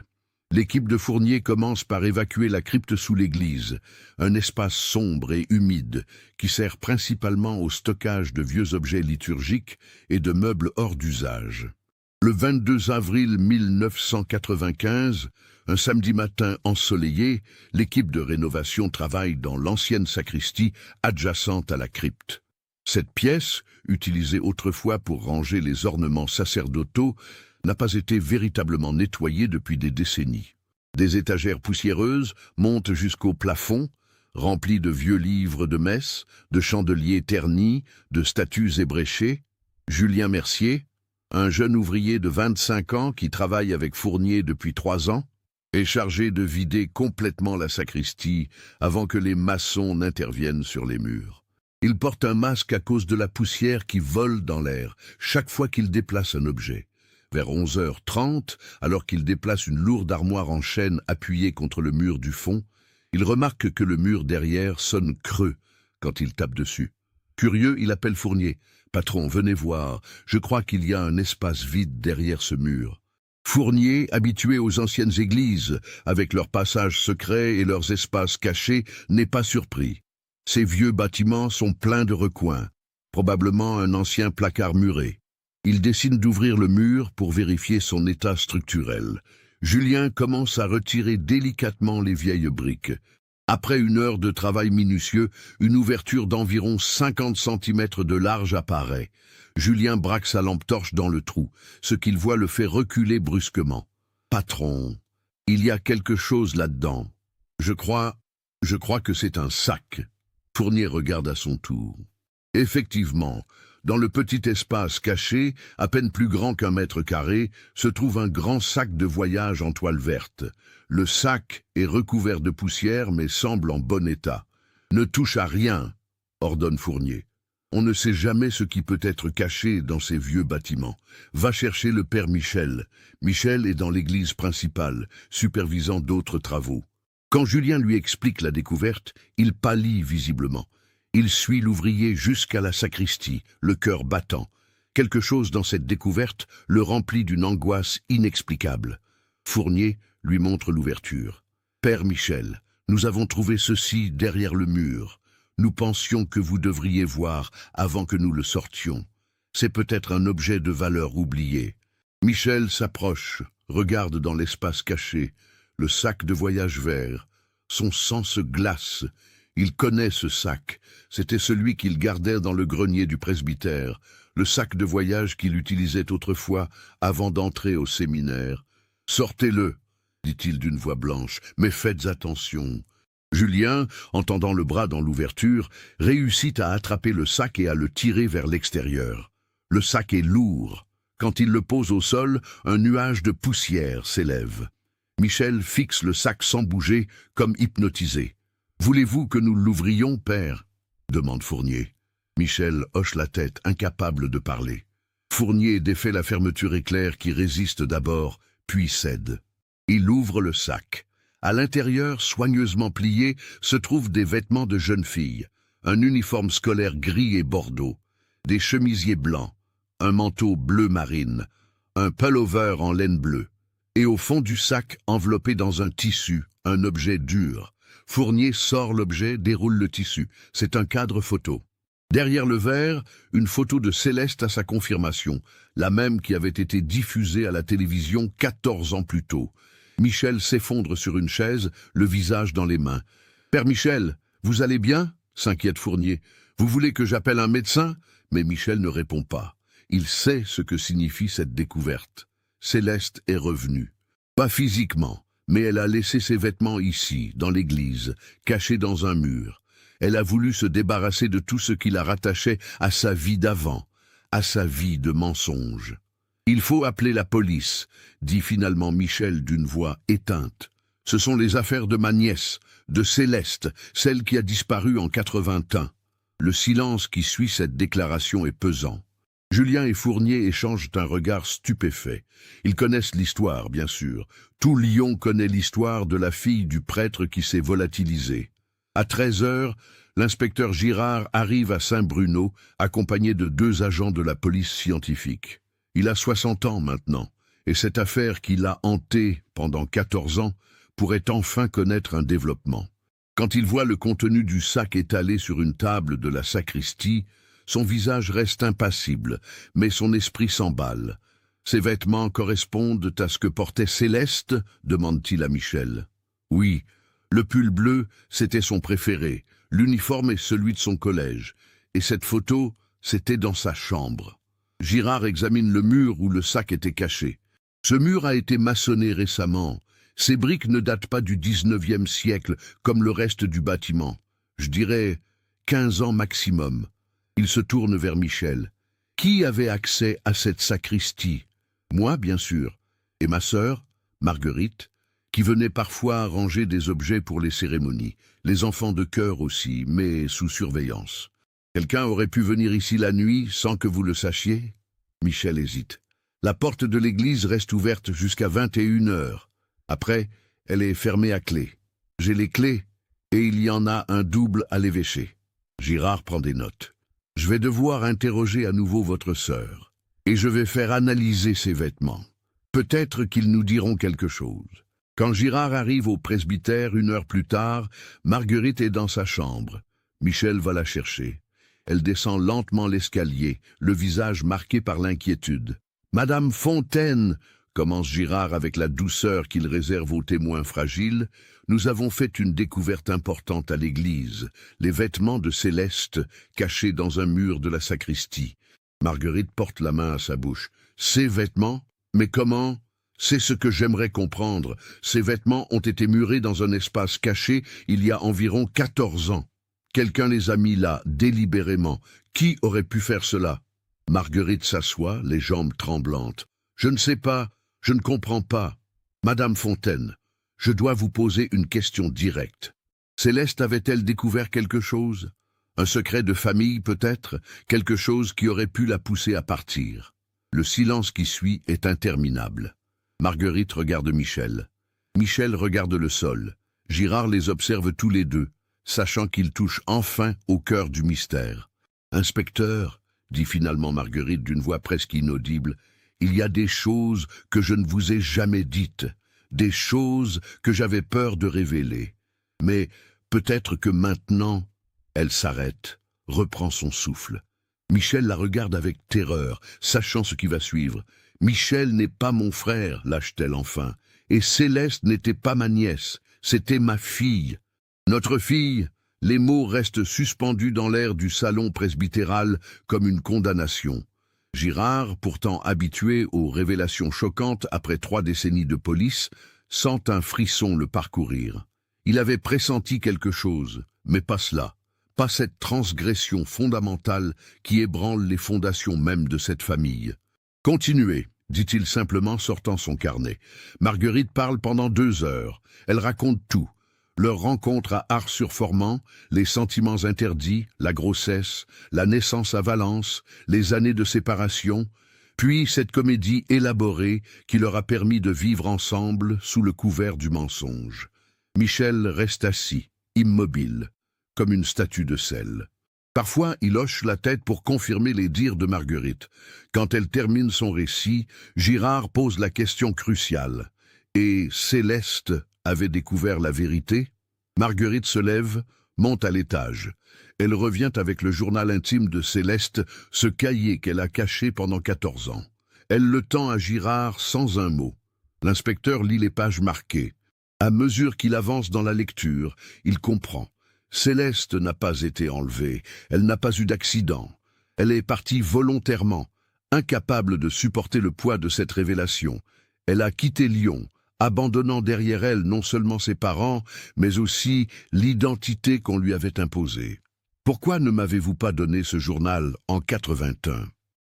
L'équipe de Fournier commence par évacuer la crypte sous l'église, un espace sombre et humide qui sert principalement au stockage de vieux objets liturgiques et de meubles hors d'usage. Le 22 avril 1995, un samedi matin ensoleillé, l'équipe de rénovation travaille dans l'ancienne sacristie adjacente à la crypte. Cette pièce, utilisée autrefois pour ranger les ornements sacerdotaux, n'a pas été véritablement nettoyée depuis des décennies. Des étagères poussiéreuses montent jusqu'au plafond, remplies de vieux livres de messe, de chandeliers ternis, de statues ébréchées. Julien Mercier, un jeune ouvrier de 25 ans qui travaille avec Fournier depuis 3 ans, est chargé de vider complètement la sacristie avant que les maçons n'interviennent sur les murs. Il porte un masque à cause de la poussière qui vole dans l'air chaque fois qu'il déplace un objet. Vers 11h30, alors qu'il déplace une lourde armoire en chêne appuyée contre le mur du fond, il remarque que le mur derrière sonne creux quand il tape dessus. Curieux, il appelle Fournier. « Patron, venez voir, je crois qu'il y a un espace vide derrière ce mur. » Fournier, habitué aux anciennes églises, avec leurs passages secrets et leurs espaces cachés, n'est pas surpris. Ces vieux bâtiments sont pleins de recoins, probablement un ancien placard muré. Il décide d'ouvrir le mur pour vérifier son état structurel. Julien commence à retirer délicatement les vieilles briques. Après une heure de travail minutieux, une ouverture d'environ 50 centimètres de large apparaît. Julien braque sa lampe torche dans le trou. Ce qu'il voit le fait reculer brusquement. « Patron, il y a quelque chose là-dedans. Je crois que c'est un sac. » Fournier regarde à son tour. Effectivement, dans le petit espace caché, à peine plus grand qu'1 mètre carré, se trouve un grand sac de voyage en toile verte. Le sac est recouvert de poussière mais semble en bon état. « Ne touche à rien !» ordonne Fournier. On ne sait jamais ce qui peut être caché dans ces vieux bâtiments. Va chercher le père Michel. Michel est dans l'église principale, supervisant d'autres travaux. Quand Julien lui explique la découverte, il pâlit visiblement. Il suit l'ouvrier jusqu'à la sacristie, le cœur battant. Quelque chose dans cette découverte le remplit d'une angoisse inexplicable. Fournier lui montre l'ouverture. « Père Michel, nous avons trouvé ceci derrière le mur. Nous pensions que vous devriez voir avant que nous le sortions. C'est peut-être un objet de valeur oublié. » Michel s'approche, regarde dans l'espace caché, le sac de voyage vert. Son sang se glace. Il connaît ce sac. C'était celui qu'il gardait dans le grenier du presbytère, le sac de voyage qu'il utilisait autrefois avant d'entrer au séminaire. « Sortez-le » dit-il d'une voix blanche, « mais faites attention. » Julien, entendant le bras dans l'ouverture, réussit à attraper le sac et à le tirer vers l'extérieur. Le sac est lourd. Quand il le pose au sol, un nuage de poussière s'élève. Michel fixe le sac sans bouger, comme hypnotisé. « Voulez-vous que nous l'ouvrions, père ?» demande Fournier. Michel hoche la tête, incapable de parler. Fournier défait la fermeture éclair qui résiste d'abord, puis cède. Il ouvre le sac. À l'intérieur, soigneusement plié, se trouvent des vêtements de jeune fille, un uniforme scolaire gris et bordeaux, des chemisiers blancs, un manteau bleu marine, un pullover en laine bleue, et au fond du sac, enveloppé dans un tissu, un objet dur. Fournier sort l'objet, déroule le tissu. C'est un cadre photo. Derrière le verre, une photo de Céleste à sa confirmation, la même qui avait été diffusée à la télévision 14 ans plus tôt. Michel s'effondre sur une chaise, le visage dans les mains. « Père Michel, vous allez bien ?» s'inquiète Fournier. « Vous voulez que j'appelle un médecin ?» Mais Michel ne répond pas. Il sait ce que signifie cette découverte. Céleste est revenue. Pas physiquement, mais elle a laissé ses vêtements ici, dans l'église, cachés dans un mur. Elle a voulu se débarrasser de tout ce qui la rattachait à sa vie d'avant, à sa vie de mensonge. « Il faut appeler la police », dit finalement Michel d'une voix éteinte. « Ce sont les affaires de ma nièce, de Céleste, celle qui a disparu en 81. » Le silence qui suit cette déclaration est pesant. Julien et Fournier échangent un regard stupéfait. Ils connaissent l'histoire, bien sûr. Tout Lyon connaît l'histoire de la fille du prêtre qui s'est volatilisée. À 13 heures, l'inspecteur Girard arrive à Saint-Bruno, accompagné de 2 agents de la police scientifique. Il a 60 ans maintenant, et cette affaire qui l'a hanté pendant 14 ans pourrait enfin connaître un développement. Quand il voit le contenu du sac étalé sur une table de la sacristie, son visage reste impassible, mais son esprit s'emballe. « Ces vêtements correspondent à ce que portait Céleste ?» demande-t-il à Michel. « Oui, le pull bleu, c'était son préféré, l'uniforme est celui de son collège, et cette photo, c'était dans sa chambre. » Girard examine le mur où le sac était caché. Ce mur a été maçonné récemment. Ces briques ne datent pas du 19e siècle, comme le reste du bâtiment. Je dirais 15 ans maximum. Il se tourne vers Michel. Qui avait accès à cette sacristie? Moi, bien sûr. Et ma sœur, Marguerite, qui venait parfois ranger des objets pour les cérémonies. Les enfants de chœur aussi, mais sous surveillance. Quelqu'un aurait pu venir ici la nuit sans que vous le sachiez? Michel hésite. La porte de l'église reste ouverte jusqu'à 21 heures. Après, elle est fermée à clé. J'ai les clés et il y en a un double à l'évêché. Girard prend des notes. Je vais devoir interroger à nouveau votre sœur et je vais faire analyser ses vêtements. Peut-être qu'ils nous diront quelque chose. Quand Girard arrive au presbytère 1 heure plus tard, Marguerite est dans sa chambre. Michel va la chercher. Elle descend lentement l'escalier, le visage marqué par l'inquiétude. « Madame Fontaine, commence Girard avec la douceur qu'il réserve aux témoins fragiles, nous avons fait une découverte importante à l'église, les vêtements de Céleste cachés dans un mur de la sacristie. Marguerite porte la main à sa bouche. Ces vêtements? Mais comment? C'est ce que j'aimerais comprendre. Ces vêtements ont été murés dans un espace caché il y a environ 14 ans. Quelqu'un les a mis là, délibérément. Qui aurait pu faire cela? Marguerite s'assoit, les jambes tremblantes. Je ne sais pas, je ne comprends pas. Madame Fontaine, je dois vous poser une question directe. Céleste avait-elle découvert quelque chose? Un secret de famille peut-être? Quelque chose qui aurait pu la pousser à partir? Le silence qui suit est interminable. Marguerite regarde Michel. Michel regarde le sol. Girard les observe tous les deux, sachant qu'ils touchent enfin au cœur du mystère. « Inspecteur, dit finalement Marguerite d'une voix presque inaudible, il y a des choses que je ne vous ai jamais dites, des choses que j'avais peur de révéler. Mais peut-être que maintenant... » Elle s'arrête, reprend son souffle. Michel la regarde avec terreur, sachant ce qui va suivre. « Michel n'est pas mon frère, lâche-t-elle enfin. Et Céleste n'était pas ma nièce, c'était ma fille. Notre fille !» Les mots restent suspendus dans l'air du salon presbytéral comme une condamnation. Girard, pourtant habitué aux révélations choquantes après 3 décennies de police, sent un frisson le parcourir. Il avait pressenti quelque chose, mais pas cela. Pas cette transgression fondamentale qui ébranle les fondations même de cette famille. « Continuez », dit-il simplement, sortant son carnet. Marguerite parle pendant 2 heures. Elle raconte tout. Leur rencontre à Ars-sur-Formant, les sentiments interdits, la grossesse, la naissance à Valence, les années de séparation, puis cette comédie élaborée qui leur a permis de vivre ensemble sous le couvert du mensonge. Michel reste assis, immobile, comme une statue de sel. Parfois, il hoche la tête pour confirmer les dires de Marguerite. Quand elle termine son récit, Girard pose la question cruciale. Et Céleste avait découvert la vérité? Marguerite se lève, monte à l'étage. Elle revient avec le journal intime de Céleste, ce cahier qu'elle a caché pendant 14 ans. Elle le tend à Girard sans un mot. L'inspecteur lit les pages marquées. À mesure qu'il avance dans la lecture, il comprend. Céleste n'a pas été enlevée, elle n'a pas eu d'accident. Elle est partie volontairement, incapable de supporter le poids de cette révélation. Elle a quitté Lyon, abandonnant derrière elle non seulement ses parents, mais aussi l'identité qu'on lui avait imposée. « Pourquoi ne m'avez-vous pas donné ce journal en 81 ?»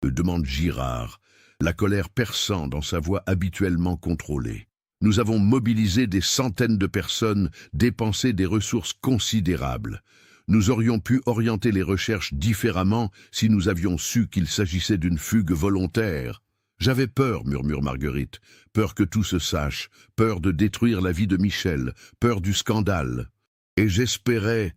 demande Girard, la colère perçant dans sa voix habituellement contrôlée. Nous avons mobilisé des centaines de personnes, dépensé des ressources considérables. Nous aurions pu orienter les recherches différemment si nous avions su qu'il s'agissait d'une fugue volontaire. J'avais peur, murmure Marguerite, peur que tout se sache, peur de détruire la vie de Michel, peur du scandale. Et j'espérais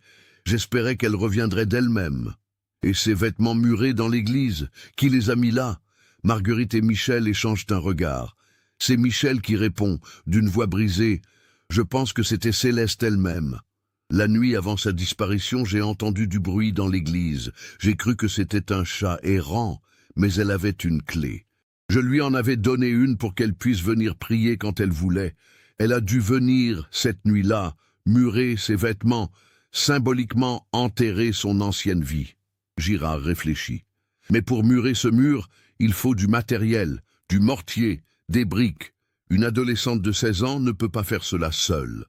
qu'elle reviendrait d'elle-même. Et ces vêtements murés dans l'église, qui les a mis là? Marguerite et Michel échangent un regard. C'est Michel qui répond, d'une voix brisée. Je pense que c'était Céleste elle-même. La nuit avant sa disparition, j'ai entendu du bruit dans l'église. J'ai cru que c'était un chat errant, mais elle avait une clé. Je lui en avais donné une pour qu'elle puisse venir prier quand elle voulait. Elle a dû venir, cette nuit-là, murer ses vêtements, symboliquement enterrer son ancienne vie. Girard réfléchit. Mais pour murer ce mur, il faut du matériel, du mortier, des briques. Une adolescente de 16 ans ne peut pas faire cela seule.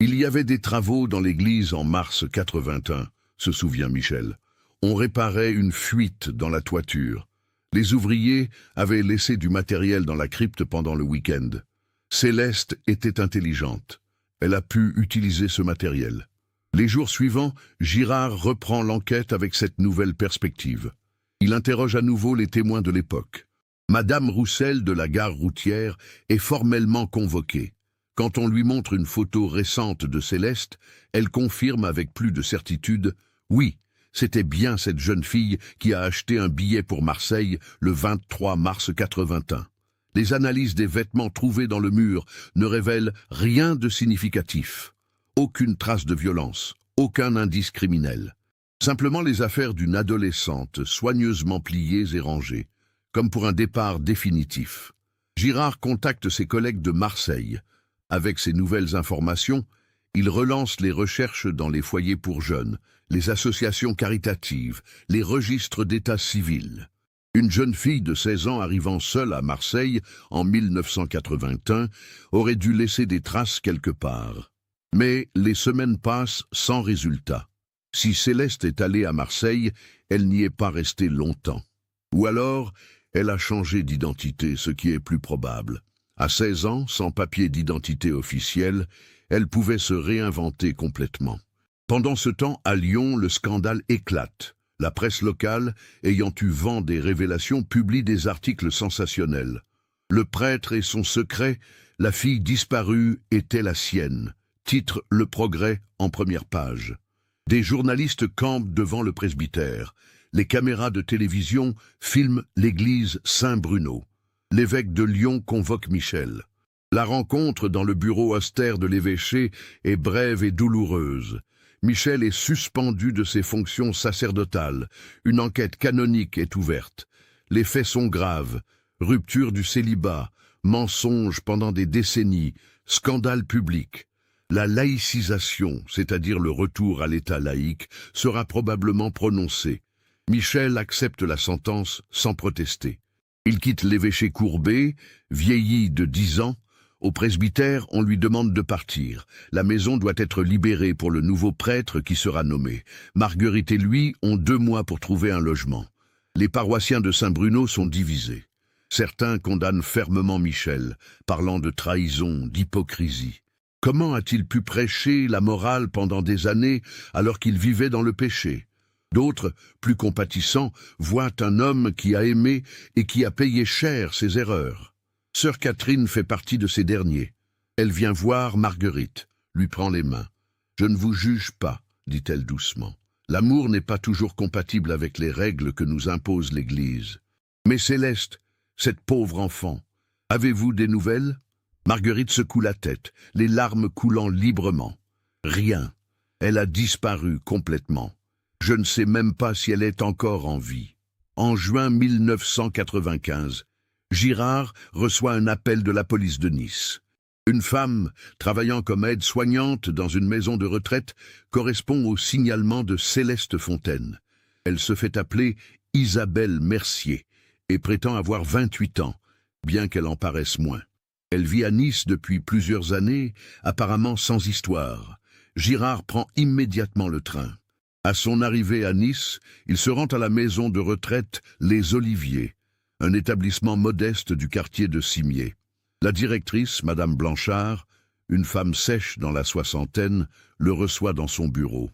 Il y avait des travaux dans l'église en mars 81, se souvient Michel. On réparait une fuite dans la toiture. Les ouvriers avaient laissé du matériel dans la crypte pendant le week-end. Céleste était intelligente. Elle a pu utiliser ce matériel. Les jours suivants, Girard reprend l'enquête avec cette nouvelle perspective. Il interroge à nouveau les témoins de l'époque. Madame Roussel de la gare routière est formellement convoquée. Quand on lui montre une photo récente de Céleste, elle confirme avec plus de certitude « Oui, c'était bien cette jeune fille qui a acheté un billet pour Marseille le 23 mars 81. » Les analyses des vêtements trouvés dans le mur ne révèlent rien de significatif. Aucune trace de violence, aucun indice criminel. Simplement les affaires d'une adolescente soigneusement pliées et rangées, comme pour un départ définitif. Girard contacte ses collègues de Marseille. Avec ces nouvelles informations, il relance les recherches dans les foyers pour jeunes, les associations caritatives, les registres d'état civil. Une jeune fille de 16 ans arrivant seule à Marseille en 1981 aurait dû laisser des traces quelque part. Mais les semaines passent sans résultat. Si Céleste est allée à Marseille, elle n'y est pas restée longtemps. Ou alors, elle a changé d'identité, ce qui est plus probable. À 16 ans, sans papier d'identité officiel, elle pouvait se réinventer complètement. Pendant ce temps, à Lyon, le scandale éclate. La presse locale, ayant eu vent des révélations, publie des articles sensationnels. Le prêtre et son secret, la fille disparue était la sienne. Titre Le Progrès en première page. Des journalistes campent devant le presbytère. Les caméras de télévision filment l'église Saint-Bruno. L'évêque de Lyon convoque Michel. La rencontre dans le bureau austère de l'évêché est brève et douloureuse. Michel est suspendu de ses fonctions sacerdotales. Une enquête canonique est ouverte. Les faits sont graves. Rupture du célibat, mensonges pendant des décennies, scandale public. La laïcisation, c'est-à-dire le retour à l'état laïque, sera probablement prononcée. Michel accepte la sentence sans protester. Il quitte l'évêché Courbet, vieilli de 10 ans. Au presbytère, on lui demande de partir. La maison doit être libérée pour le nouveau prêtre qui sera nommé. Marguerite et lui ont 2 mois pour trouver un logement. Les paroissiens de Saint-Bruno sont divisés. Certains condamnent fermement Michel, parlant de trahison, d'hypocrisie. Comment a-t-il pu prêcher la morale pendant des années alors qu'il vivait dans le péché? D'autres, plus compatissants, voient un homme qui a aimé et qui a payé cher ses erreurs. Sœur Catherine fait partie de ces derniers. Elle vient voir Marguerite, lui prend les mains. « Je ne vous juge pas, dit-elle doucement. L'amour n'est pas toujours compatible avec les règles que nous impose l'Église. Mais Céleste, cette pauvre enfant, avez-vous des nouvelles ?» Marguerite secoue la tête, les larmes coulant librement. Rien. Elle a disparu complètement. Je ne sais même pas si elle est encore en vie. En juin 1995, Girard reçoit un appel de la police de Nice. Une femme, travaillant comme aide-soignante dans une maison de retraite, correspond au signalement de Céleste Fontaine. Elle se fait appeler Isabelle Mercier et prétend avoir 28 ans, bien qu'elle en paraisse moins. Elle vit à Nice depuis plusieurs années, apparemment sans histoire. Girard prend immédiatement le train. À son arrivée à Nice, il se rend à la maison de retraite Les Oliviers, un établissement modeste du quartier de Cimier. La directrice, Madame Blanchard, une femme sèche dans la soixantaine, le reçoit dans son bureau.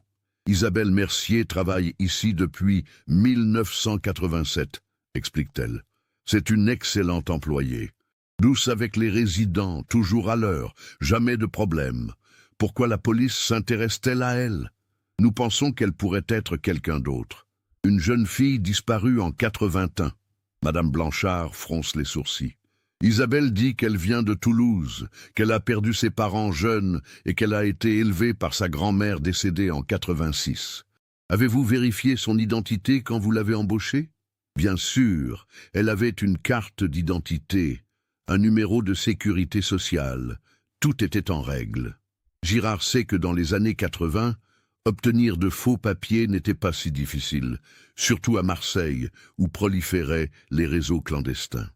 Isabelle Mercier travaille ici depuis 1987, explique-t-elle. C'est une excellente employée. Douce avec les résidents, toujours à l'heure, jamais de problème. Pourquoi la police s'intéresse-t-elle à elle? Nous pensons qu'elle pourrait être quelqu'un d'autre. Une jeune fille disparue en 81. Madame Blanchard fronce les sourcils. Isabelle dit qu'elle vient de Toulouse, qu'elle a perdu ses parents jeunes et qu'elle a été élevée par sa grand-mère décédée en 86. Avez-vous vérifié son identité quand vous l'avez embauchée? Bien sûr, elle avait une carte d'identité, un numéro de sécurité sociale. Tout était en règle. Girard sait que dans les années 80, obtenir de faux papiers n'était pas si difficile, surtout à Marseille, où proliféraient les réseaux clandestins.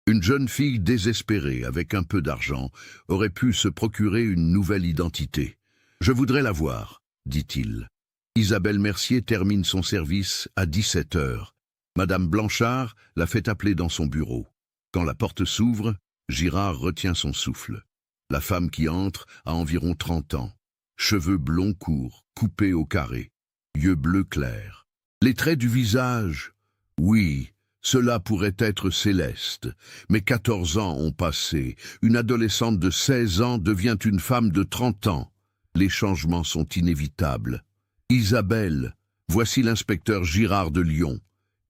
Une jeune fille désespérée, avec un peu d'argent, aurait pu se procurer une nouvelle identité. « Je voudrais la voir », dit-il. Isabelle Mercier termine son service à 17 heures. Madame Blanchard la fait appeler dans son bureau. Quand la porte s'ouvre, Girard retient son souffle. La femme qui entre a environ 30 ans. Cheveux blonds courts, coupés au carré. Yeux bleus clairs. Les traits du visage, oui, cela pourrait être Céleste. Mais 14 ans ont passé. Une adolescente de 16 ans devient une femme de 30 ans. Les changements sont inévitables. Isabelle, voici l'inspecteur Girard de Lyon.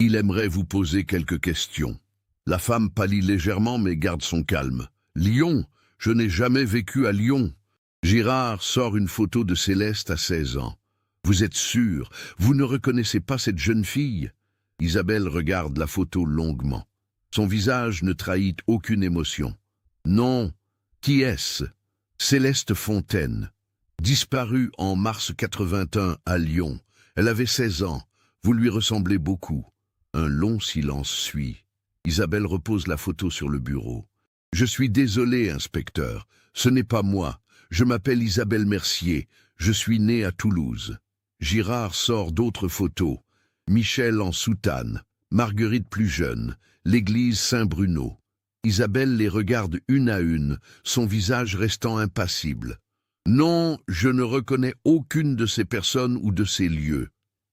Il aimerait vous poser quelques questions. La femme pâlit légèrement mais garde son calme. Lyon, je n'ai jamais vécu à Lyon. Girard sort une photo de Céleste à 16 ans. Vous êtes sûr, vous ne reconnaissez pas cette jeune fille? Isabelle regarde la photo longuement. Son visage ne trahit aucune émotion. Non, qui est-ce? Céleste Fontaine. Disparue en mars 81 à Lyon. Elle avait 16 ans. Vous lui ressemblez beaucoup. Un long silence suit. Isabelle repose la photo sur le bureau. Je suis désolé, inspecteur. Ce n'est pas moi. Je m'appelle Isabelle Mercier. Je suis née à Toulouse. Girard sort d'autres photos. Michel en soutane. Marguerite plus jeune. L'église Saint-Bruno. Isabelle les regarde une à une, son visage restant impassible. Non, je ne reconnais aucune de ces personnes ou de ces lieux.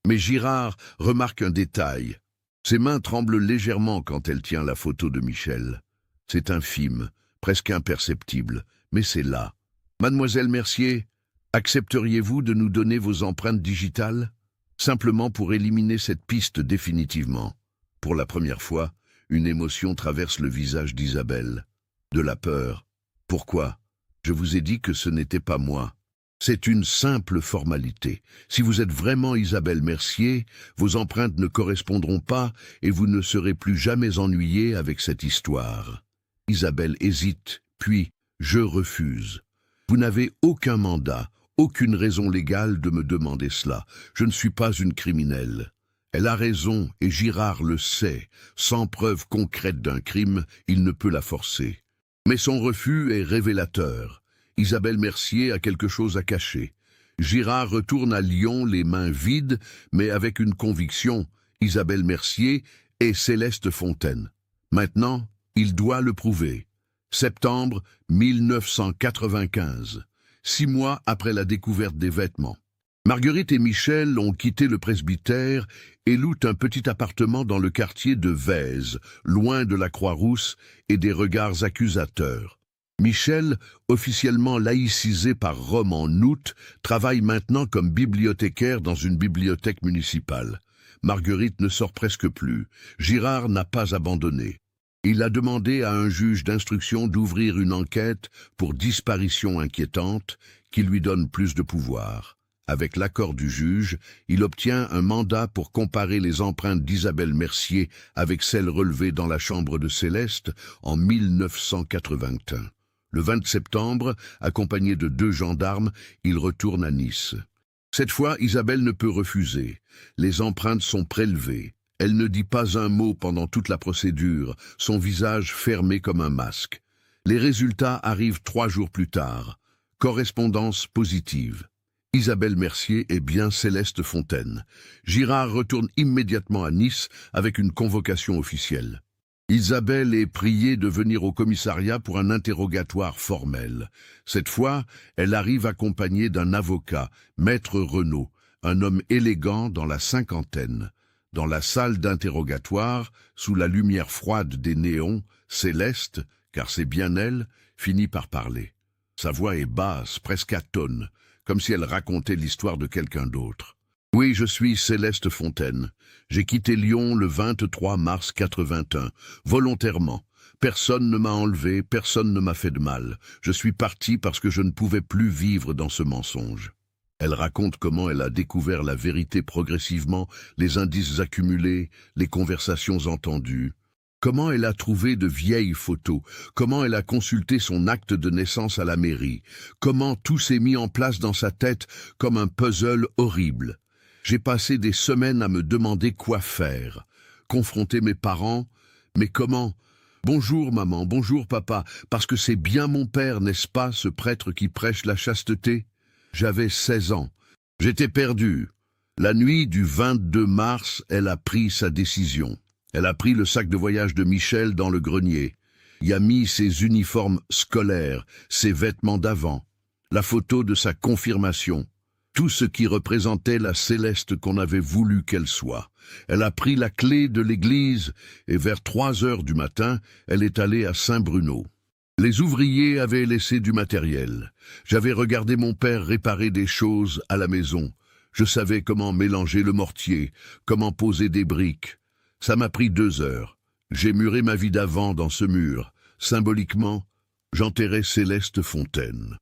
Mais Girard remarque un détail. Ses mains tremblent légèrement quand elle tient la photo de Michel. C'est infime, presque imperceptible, mais c'est là. Mademoiselle Mercier, accepteriez-vous de nous donner vos empreintes digitales? Simplement pour éliminer cette piste définitivement. Pour la première fois, une émotion traverse le visage d'Isabelle. De la peur. Pourquoi? Je vous ai dit que ce n'était pas moi. C'est une simple formalité. Si vous êtes vraiment Isabelle Mercier, vos empreintes ne correspondront pas et vous ne serez plus jamais ennuyée avec cette histoire. Isabelle hésite, puis « je refuse ». Vous n'avez aucun mandat, aucune raison légale de me demander cela. Je ne suis pas une criminelle. Elle a raison et Girard le sait. Sans preuve concrète d'un crime, il ne peut la forcer. Mais son refus est révélateur. Isabelle Mercier a quelque chose à cacher. Girard retourne à Lyon les mains vides, mais avec une conviction. Isabelle Mercier est Céleste Fontaine. Maintenant, il doit le prouver. Septembre 1995, 6 mois après la découverte des vêtements. Marguerite et Michel ont quitté le presbytère et louent un petit appartement dans le quartier de Vèze, loin de la Croix-Rousse et des regards accusateurs. Michel, officiellement laïcisé par Rome en août, travaille maintenant comme bibliothécaire dans une bibliothèque municipale. Marguerite ne sort presque plus. Girard n'a pas abandonné. Il a demandé à un juge d'instruction d'ouvrir une enquête pour disparition inquiétante qui lui donne plus de pouvoir. Avec l'accord du juge, il obtient un mandat pour comparer les empreintes d'Isabelle Mercier avec celles relevées dans la chambre de Céleste en 1981. Le 20 septembre, accompagné de 2 gendarmes, il retourne à Nice. Cette fois, Isabelle ne peut refuser. Les empreintes sont prélevées. Elle ne dit pas un mot pendant toute la procédure, son visage fermé comme un masque. Les résultats arrivent 3 jours plus tard. Correspondance positive. Isabelle Mercier est bien Céleste Fontaine. Girard retourne immédiatement à Nice avec une convocation officielle. Isabelle est priée de venir au commissariat pour un interrogatoire formel. Cette fois, elle arrive accompagnée d'un avocat, Maître Renaud, un homme élégant dans la cinquantaine. Dans la salle d'interrogatoire, sous la lumière froide des néons, Céleste, car c'est bien elle, finit par parler. Sa voix est basse, presque atone, comme si elle racontait l'histoire de quelqu'un d'autre. Oui, je suis Céleste Fontaine. J'ai quitté Lyon le 23 mars 81, volontairement. Personne ne m'a enlevé, personne ne m'a fait de mal. Je suis parti parce que je ne pouvais plus vivre dans ce mensonge. Elle raconte comment elle a découvert la vérité progressivement, les indices accumulés, les conversations entendues. Comment elle a trouvé de vieilles photos, comment elle a consulté son acte de naissance à la mairie, comment tout s'est mis en place dans sa tête comme un puzzle horrible. J'ai passé des semaines à me demander quoi faire. Confronter mes parents, mais comment? Bonjour maman, bonjour papa, parce que c'est bien mon père, n'est-ce pas, ce prêtre qui prêche la chasteté? J'avais 16 ans. J'étais perdu. La nuit du 22 mars, elle a pris sa décision. Elle a pris le sac de voyage de Michel dans le grenier, y a mis ses uniformes scolaires, ses vêtements d'avant, la photo de sa confirmation, tout ce qui représentait la Céleste qu'on avait voulu qu'elle soit. Elle a pris la clé de l'église et vers 3 heures du matin, elle est allée à Saint-Bruno. Les ouvriers avaient laissé du matériel. J'avais regardé mon père réparer des choses à la maison. Je savais comment mélanger le mortier, comment poser des briques. Ça m'a pris 2 heures. J'ai muré ma vie d'avant dans ce mur. Symboliquement, j'enterrais Céleste Fontaine.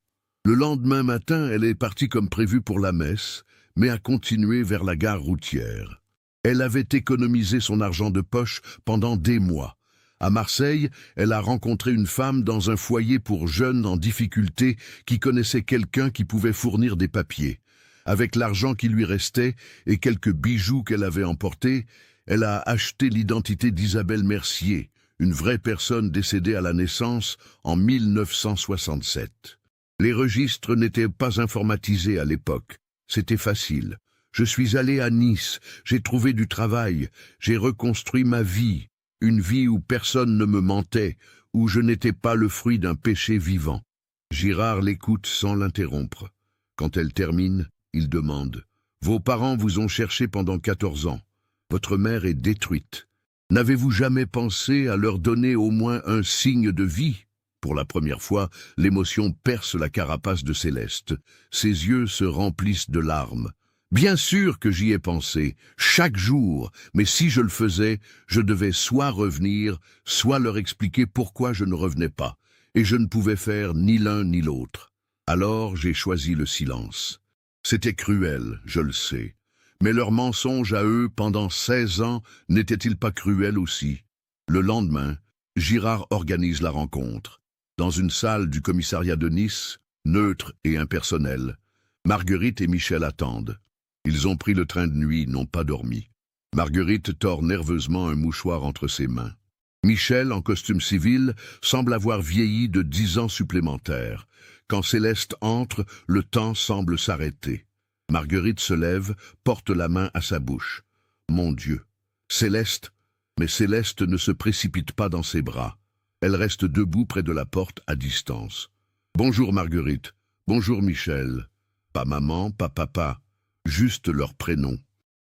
Le lendemain matin, elle est partie comme prévu pour la messe, mais a continué vers la gare routière. Elle avait économisé son argent de poche pendant des mois. À Marseille, elle a rencontré une femme dans un foyer pour jeunes en difficulté qui connaissait quelqu'un qui pouvait fournir des papiers. Avec l'argent qui lui restait et quelques bijoux qu'elle avait emportés, elle a acheté l'identité d'Isabelle Mercier, une vraie personne décédée à la naissance en 1967. Les registres n'étaient pas informatisés à l'époque. C'était facile. Je suis allé à Nice, j'ai trouvé du travail, j'ai reconstruit ma vie, une vie où personne ne me mentait, où je n'étais pas le fruit d'un péché vivant. Girard l'écoute sans l'interrompre. Quand elle termine, il demande « Vos parents vous ont cherché pendant 14 ans. Votre mère est détruite. N'avez-vous jamais pensé à leur donner au moins un signe de vie ?» Pour la première fois, l'émotion perce la carapace de Céleste. Ses yeux se remplissent de larmes. Bien sûr que j'y ai pensé, chaque jour, mais si je le faisais, je devais soit revenir, soit leur expliquer pourquoi je ne revenais pas, et je ne pouvais faire ni l'un ni l'autre. Alors j'ai choisi le silence. C'était cruel, je le sais, mais leur mensonge à eux pendant 16 ans n'était-il pas cruel aussi? Le lendemain, Girard organise la rencontre. Dans une salle du commissariat de Nice, neutre et impersonnelle, Marguerite et Michel attendent. Ils ont pris le train de nuit, n'ont pas dormi. Marguerite tord nerveusement un mouchoir entre ses mains. Michel, en costume civil, semble avoir vieilli de 10 ans supplémentaires. Quand Céleste entre, le temps semble s'arrêter. Marguerite se lève, porte la main à sa bouche. Mon Dieu! Céleste! Mais Céleste ne se précipite pas dans ses bras. Elle reste debout près de la porte, à distance. Bonjour Marguerite. Bonjour Michel. Pas maman, pas papa. Juste leur prénom.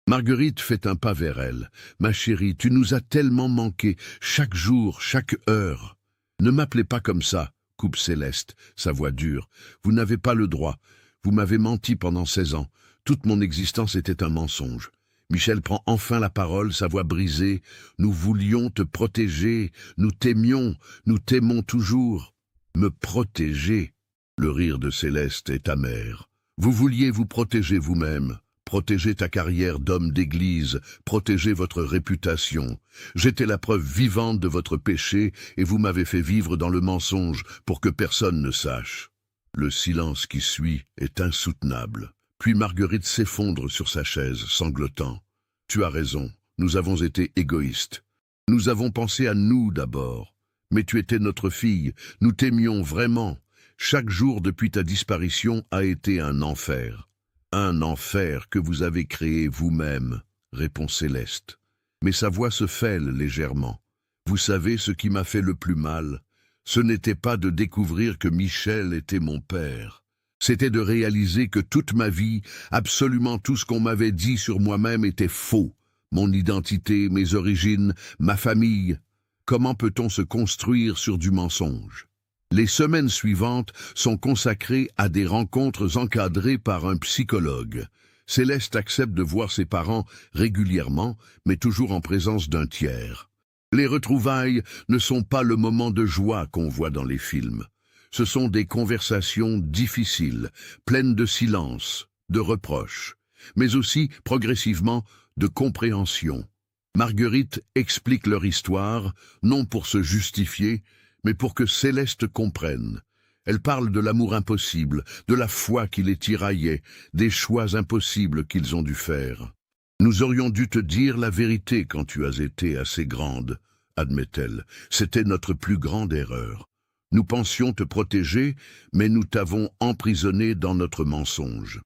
Marguerite fait un pas vers elle. Ma chérie, tu nous as tellement manqué, chaque jour, chaque heure. Ne m'appelez pas comme ça, coupe Céleste, sa voix dure. Vous n'avez pas le droit. Vous m'avez menti pendant 16 ans. Toute mon existence était un mensonge. Michel prend enfin la parole, sa voix brisée. Nous voulions te protéger, nous t'aimions, nous t'aimons toujours. Me protéger. Le rire de Céleste est amer. Vous vouliez vous protéger vous-même, protéger ta carrière d'homme d'église, protéger votre réputation. J'étais la preuve vivante de votre péché et vous m'avez fait vivre dans le mensonge pour que personne ne sache. Le silence qui suit est insoutenable. Puis Marguerite s'effondre sur sa chaise, sanglotant. Tu as raison, nous avons été égoïstes. Nous avons pensé à nous d'abord. Mais tu étais notre fille, nous t'aimions vraiment. Chaque jour depuis ta disparition a été un enfer. Un enfer que vous avez créé vous-même, répond Céleste. Mais sa voix se fêle légèrement. Vous savez ce qui m'a fait le plus mal? Ce n'était pas de découvrir que Michel était mon père. C'était de réaliser que toute ma vie, absolument tout ce qu'on m'avait dit sur moi-même était faux. Mon identité, mes origines, ma famille. Comment peut-on se construire sur du mensonge? Les semaines suivantes sont consacrées à des rencontres encadrées par un psychologue. Céleste accepte de voir ses parents régulièrement, mais toujours en présence d'un tiers. Les retrouvailles ne sont pas le moment de joie qu'on voit dans les films. Ce sont des conversations difficiles, pleines de silence, de reproches, mais aussi, progressivement, de compréhension. Marguerite explique leur histoire, non pour se justifier, mais pour que Céleste comprenne. Elle parle de l'amour impossible, de la foi qui les tiraillait, des choix impossibles qu'ils ont dû faire. Nous aurions dû te dire la vérité quand tu as été assez grande, admet-elle. C'était notre plus grande erreur. Nous pensions te protéger, mais nous t'avons emprisonné dans notre mensonge.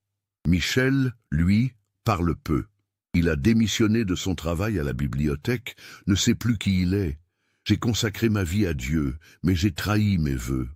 Michel, lui, parle peu. Il a démissionné de son travail à la bibliothèque, ne sait plus qui il est. J'ai consacré ma vie à Dieu, mais j'ai trahi mes vœux.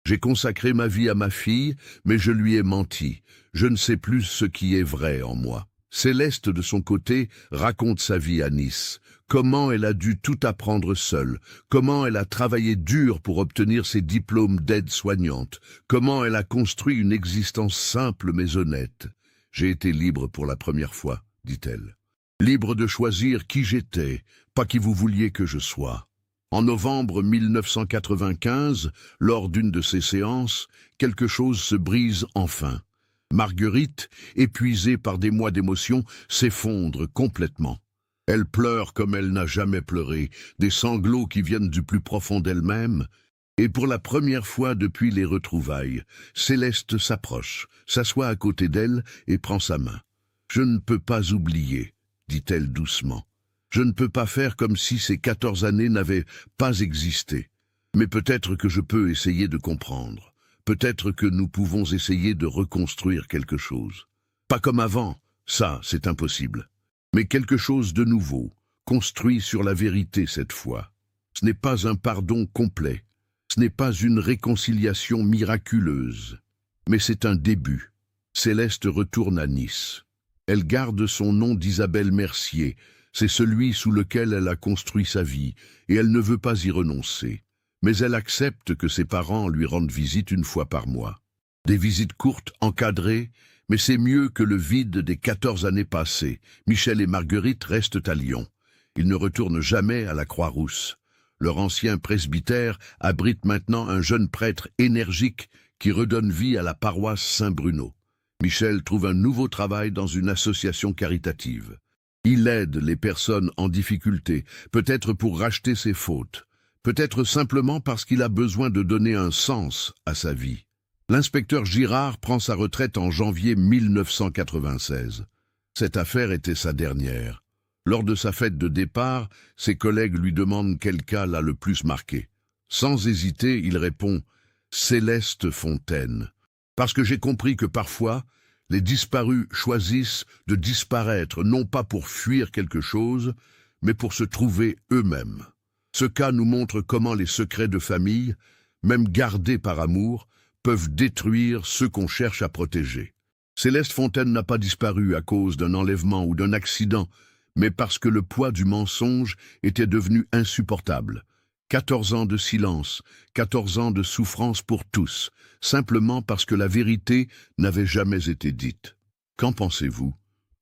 J'ai consacré ma vie à ma fille, mais je lui ai menti. Je ne sais plus ce qui est vrai en moi. Céleste, de son côté, raconte sa vie à Nice. Comment elle a dû tout apprendre seule. Comment elle a travaillé dur pour obtenir ses diplômes d'aide-soignante. Comment elle a construit une existence simple mais honnête. J'ai été libre pour la première fois, dit-elle. Libre de choisir qui j'étais, pas qui vous vouliez que je sois. En novembre 1995, lors d'une de ces séances, quelque chose se brise enfin. Marguerite, épuisée par des mois d'émotion, s'effondre complètement. Elle pleure comme elle n'a jamais pleuré, des sanglots qui viennent du plus profond d'elle-même. Et pour la première fois depuis les retrouvailles, Céleste s'approche, s'assoit à côté d'elle et prend sa main. « Je ne peux pas oublier, » dit-elle doucement. « Je ne peux pas faire comme si ces 14 années n'avaient pas existé. Mais peut-être que je peux essayer de comprendre. Peut-être que nous pouvons essayer de reconstruire quelque chose. Pas comme avant, ça, c'est impossible. Mais quelque chose de nouveau, construit sur la vérité cette fois. Ce n'est pas un pardon complet. Ce n'est pas une réconciliation miraculeuse. Mais c'est un début. » Céleste retourne à Nice. Elle garde son nom d'Isabelle Mercier. C'est celui sous lequel elle a construit sa vie, et elle ne veut pas y renoncer. Mais elle accepte que ses parents lui rendent visite une fois par mois. Des visites courtes, encadrées, mais c'est mieux que le vide des 14 années passées. Michel et Marguerite restent à Lyon. Ils ne retournent jamais à la Croix-Rousse. Leur ancien presbytère abrite maintenant un jeune prêtre énergique qui redonne vie à la paroisse Saint-Bruno. Michel trouve un nouveau travail dans une association caritative. Il aide les personnes en difficulté, peut-être pour racheter ses fautes, peut-être simplement parce qu'il a besoin de donner un sens à sa vie. L'inspecteur Girard prend sa retraite en janvier 1996. Cette affaire était sa dernière. Lors de sa fête de départ, ses collègues lui demandent quel cas l'a le plus marqué. Sans hésiter, il répond « Céleste Fontaine ». Parce que j'ai compris que parfois, les disparus choisissent de disparaître non pas pour fuir quelque chose, mais pour se trouver eux-mêmes. Ce cas nous montre comment les secrets de famille, même gardés par amour, peuvent détruire ceux qu'on cherche à protéger. Céleste Fontaine n'a pas disparu à cause d'un enlèvement ou d'un accident, mais parce que le poids du mensonge était devenu insupportable. 14 ans de silence, 14 ans de souffrance pour tous, simplement parce que la vérité n'avait jamais été dite. Qu'en pensez-vous?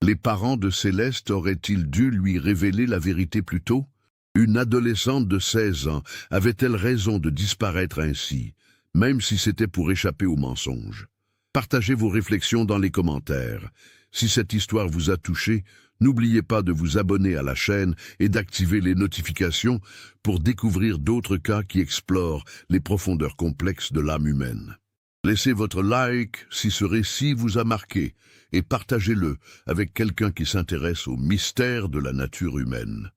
Les parents de Céleste auraient-ils dû lui révéler la vérité plus tôt? Une adolescente de 16 ans avait-elle raison de disparaître ainsi, même si c'était pour échapper au mensonge? Partagez vos réflexions dans les commentaires. Si cette histoire vous a touché, n'oubliez pas de vous abonner à la chaîne et d'activer les notifications pour découvrir d'autres cas qui explorent les profondeurs complexes de l'âme humaine. Laissez votre like si ce récit vous a marqué et partagez-le avec quelqu'un qui s'intéresse au mystère de la nature humaine.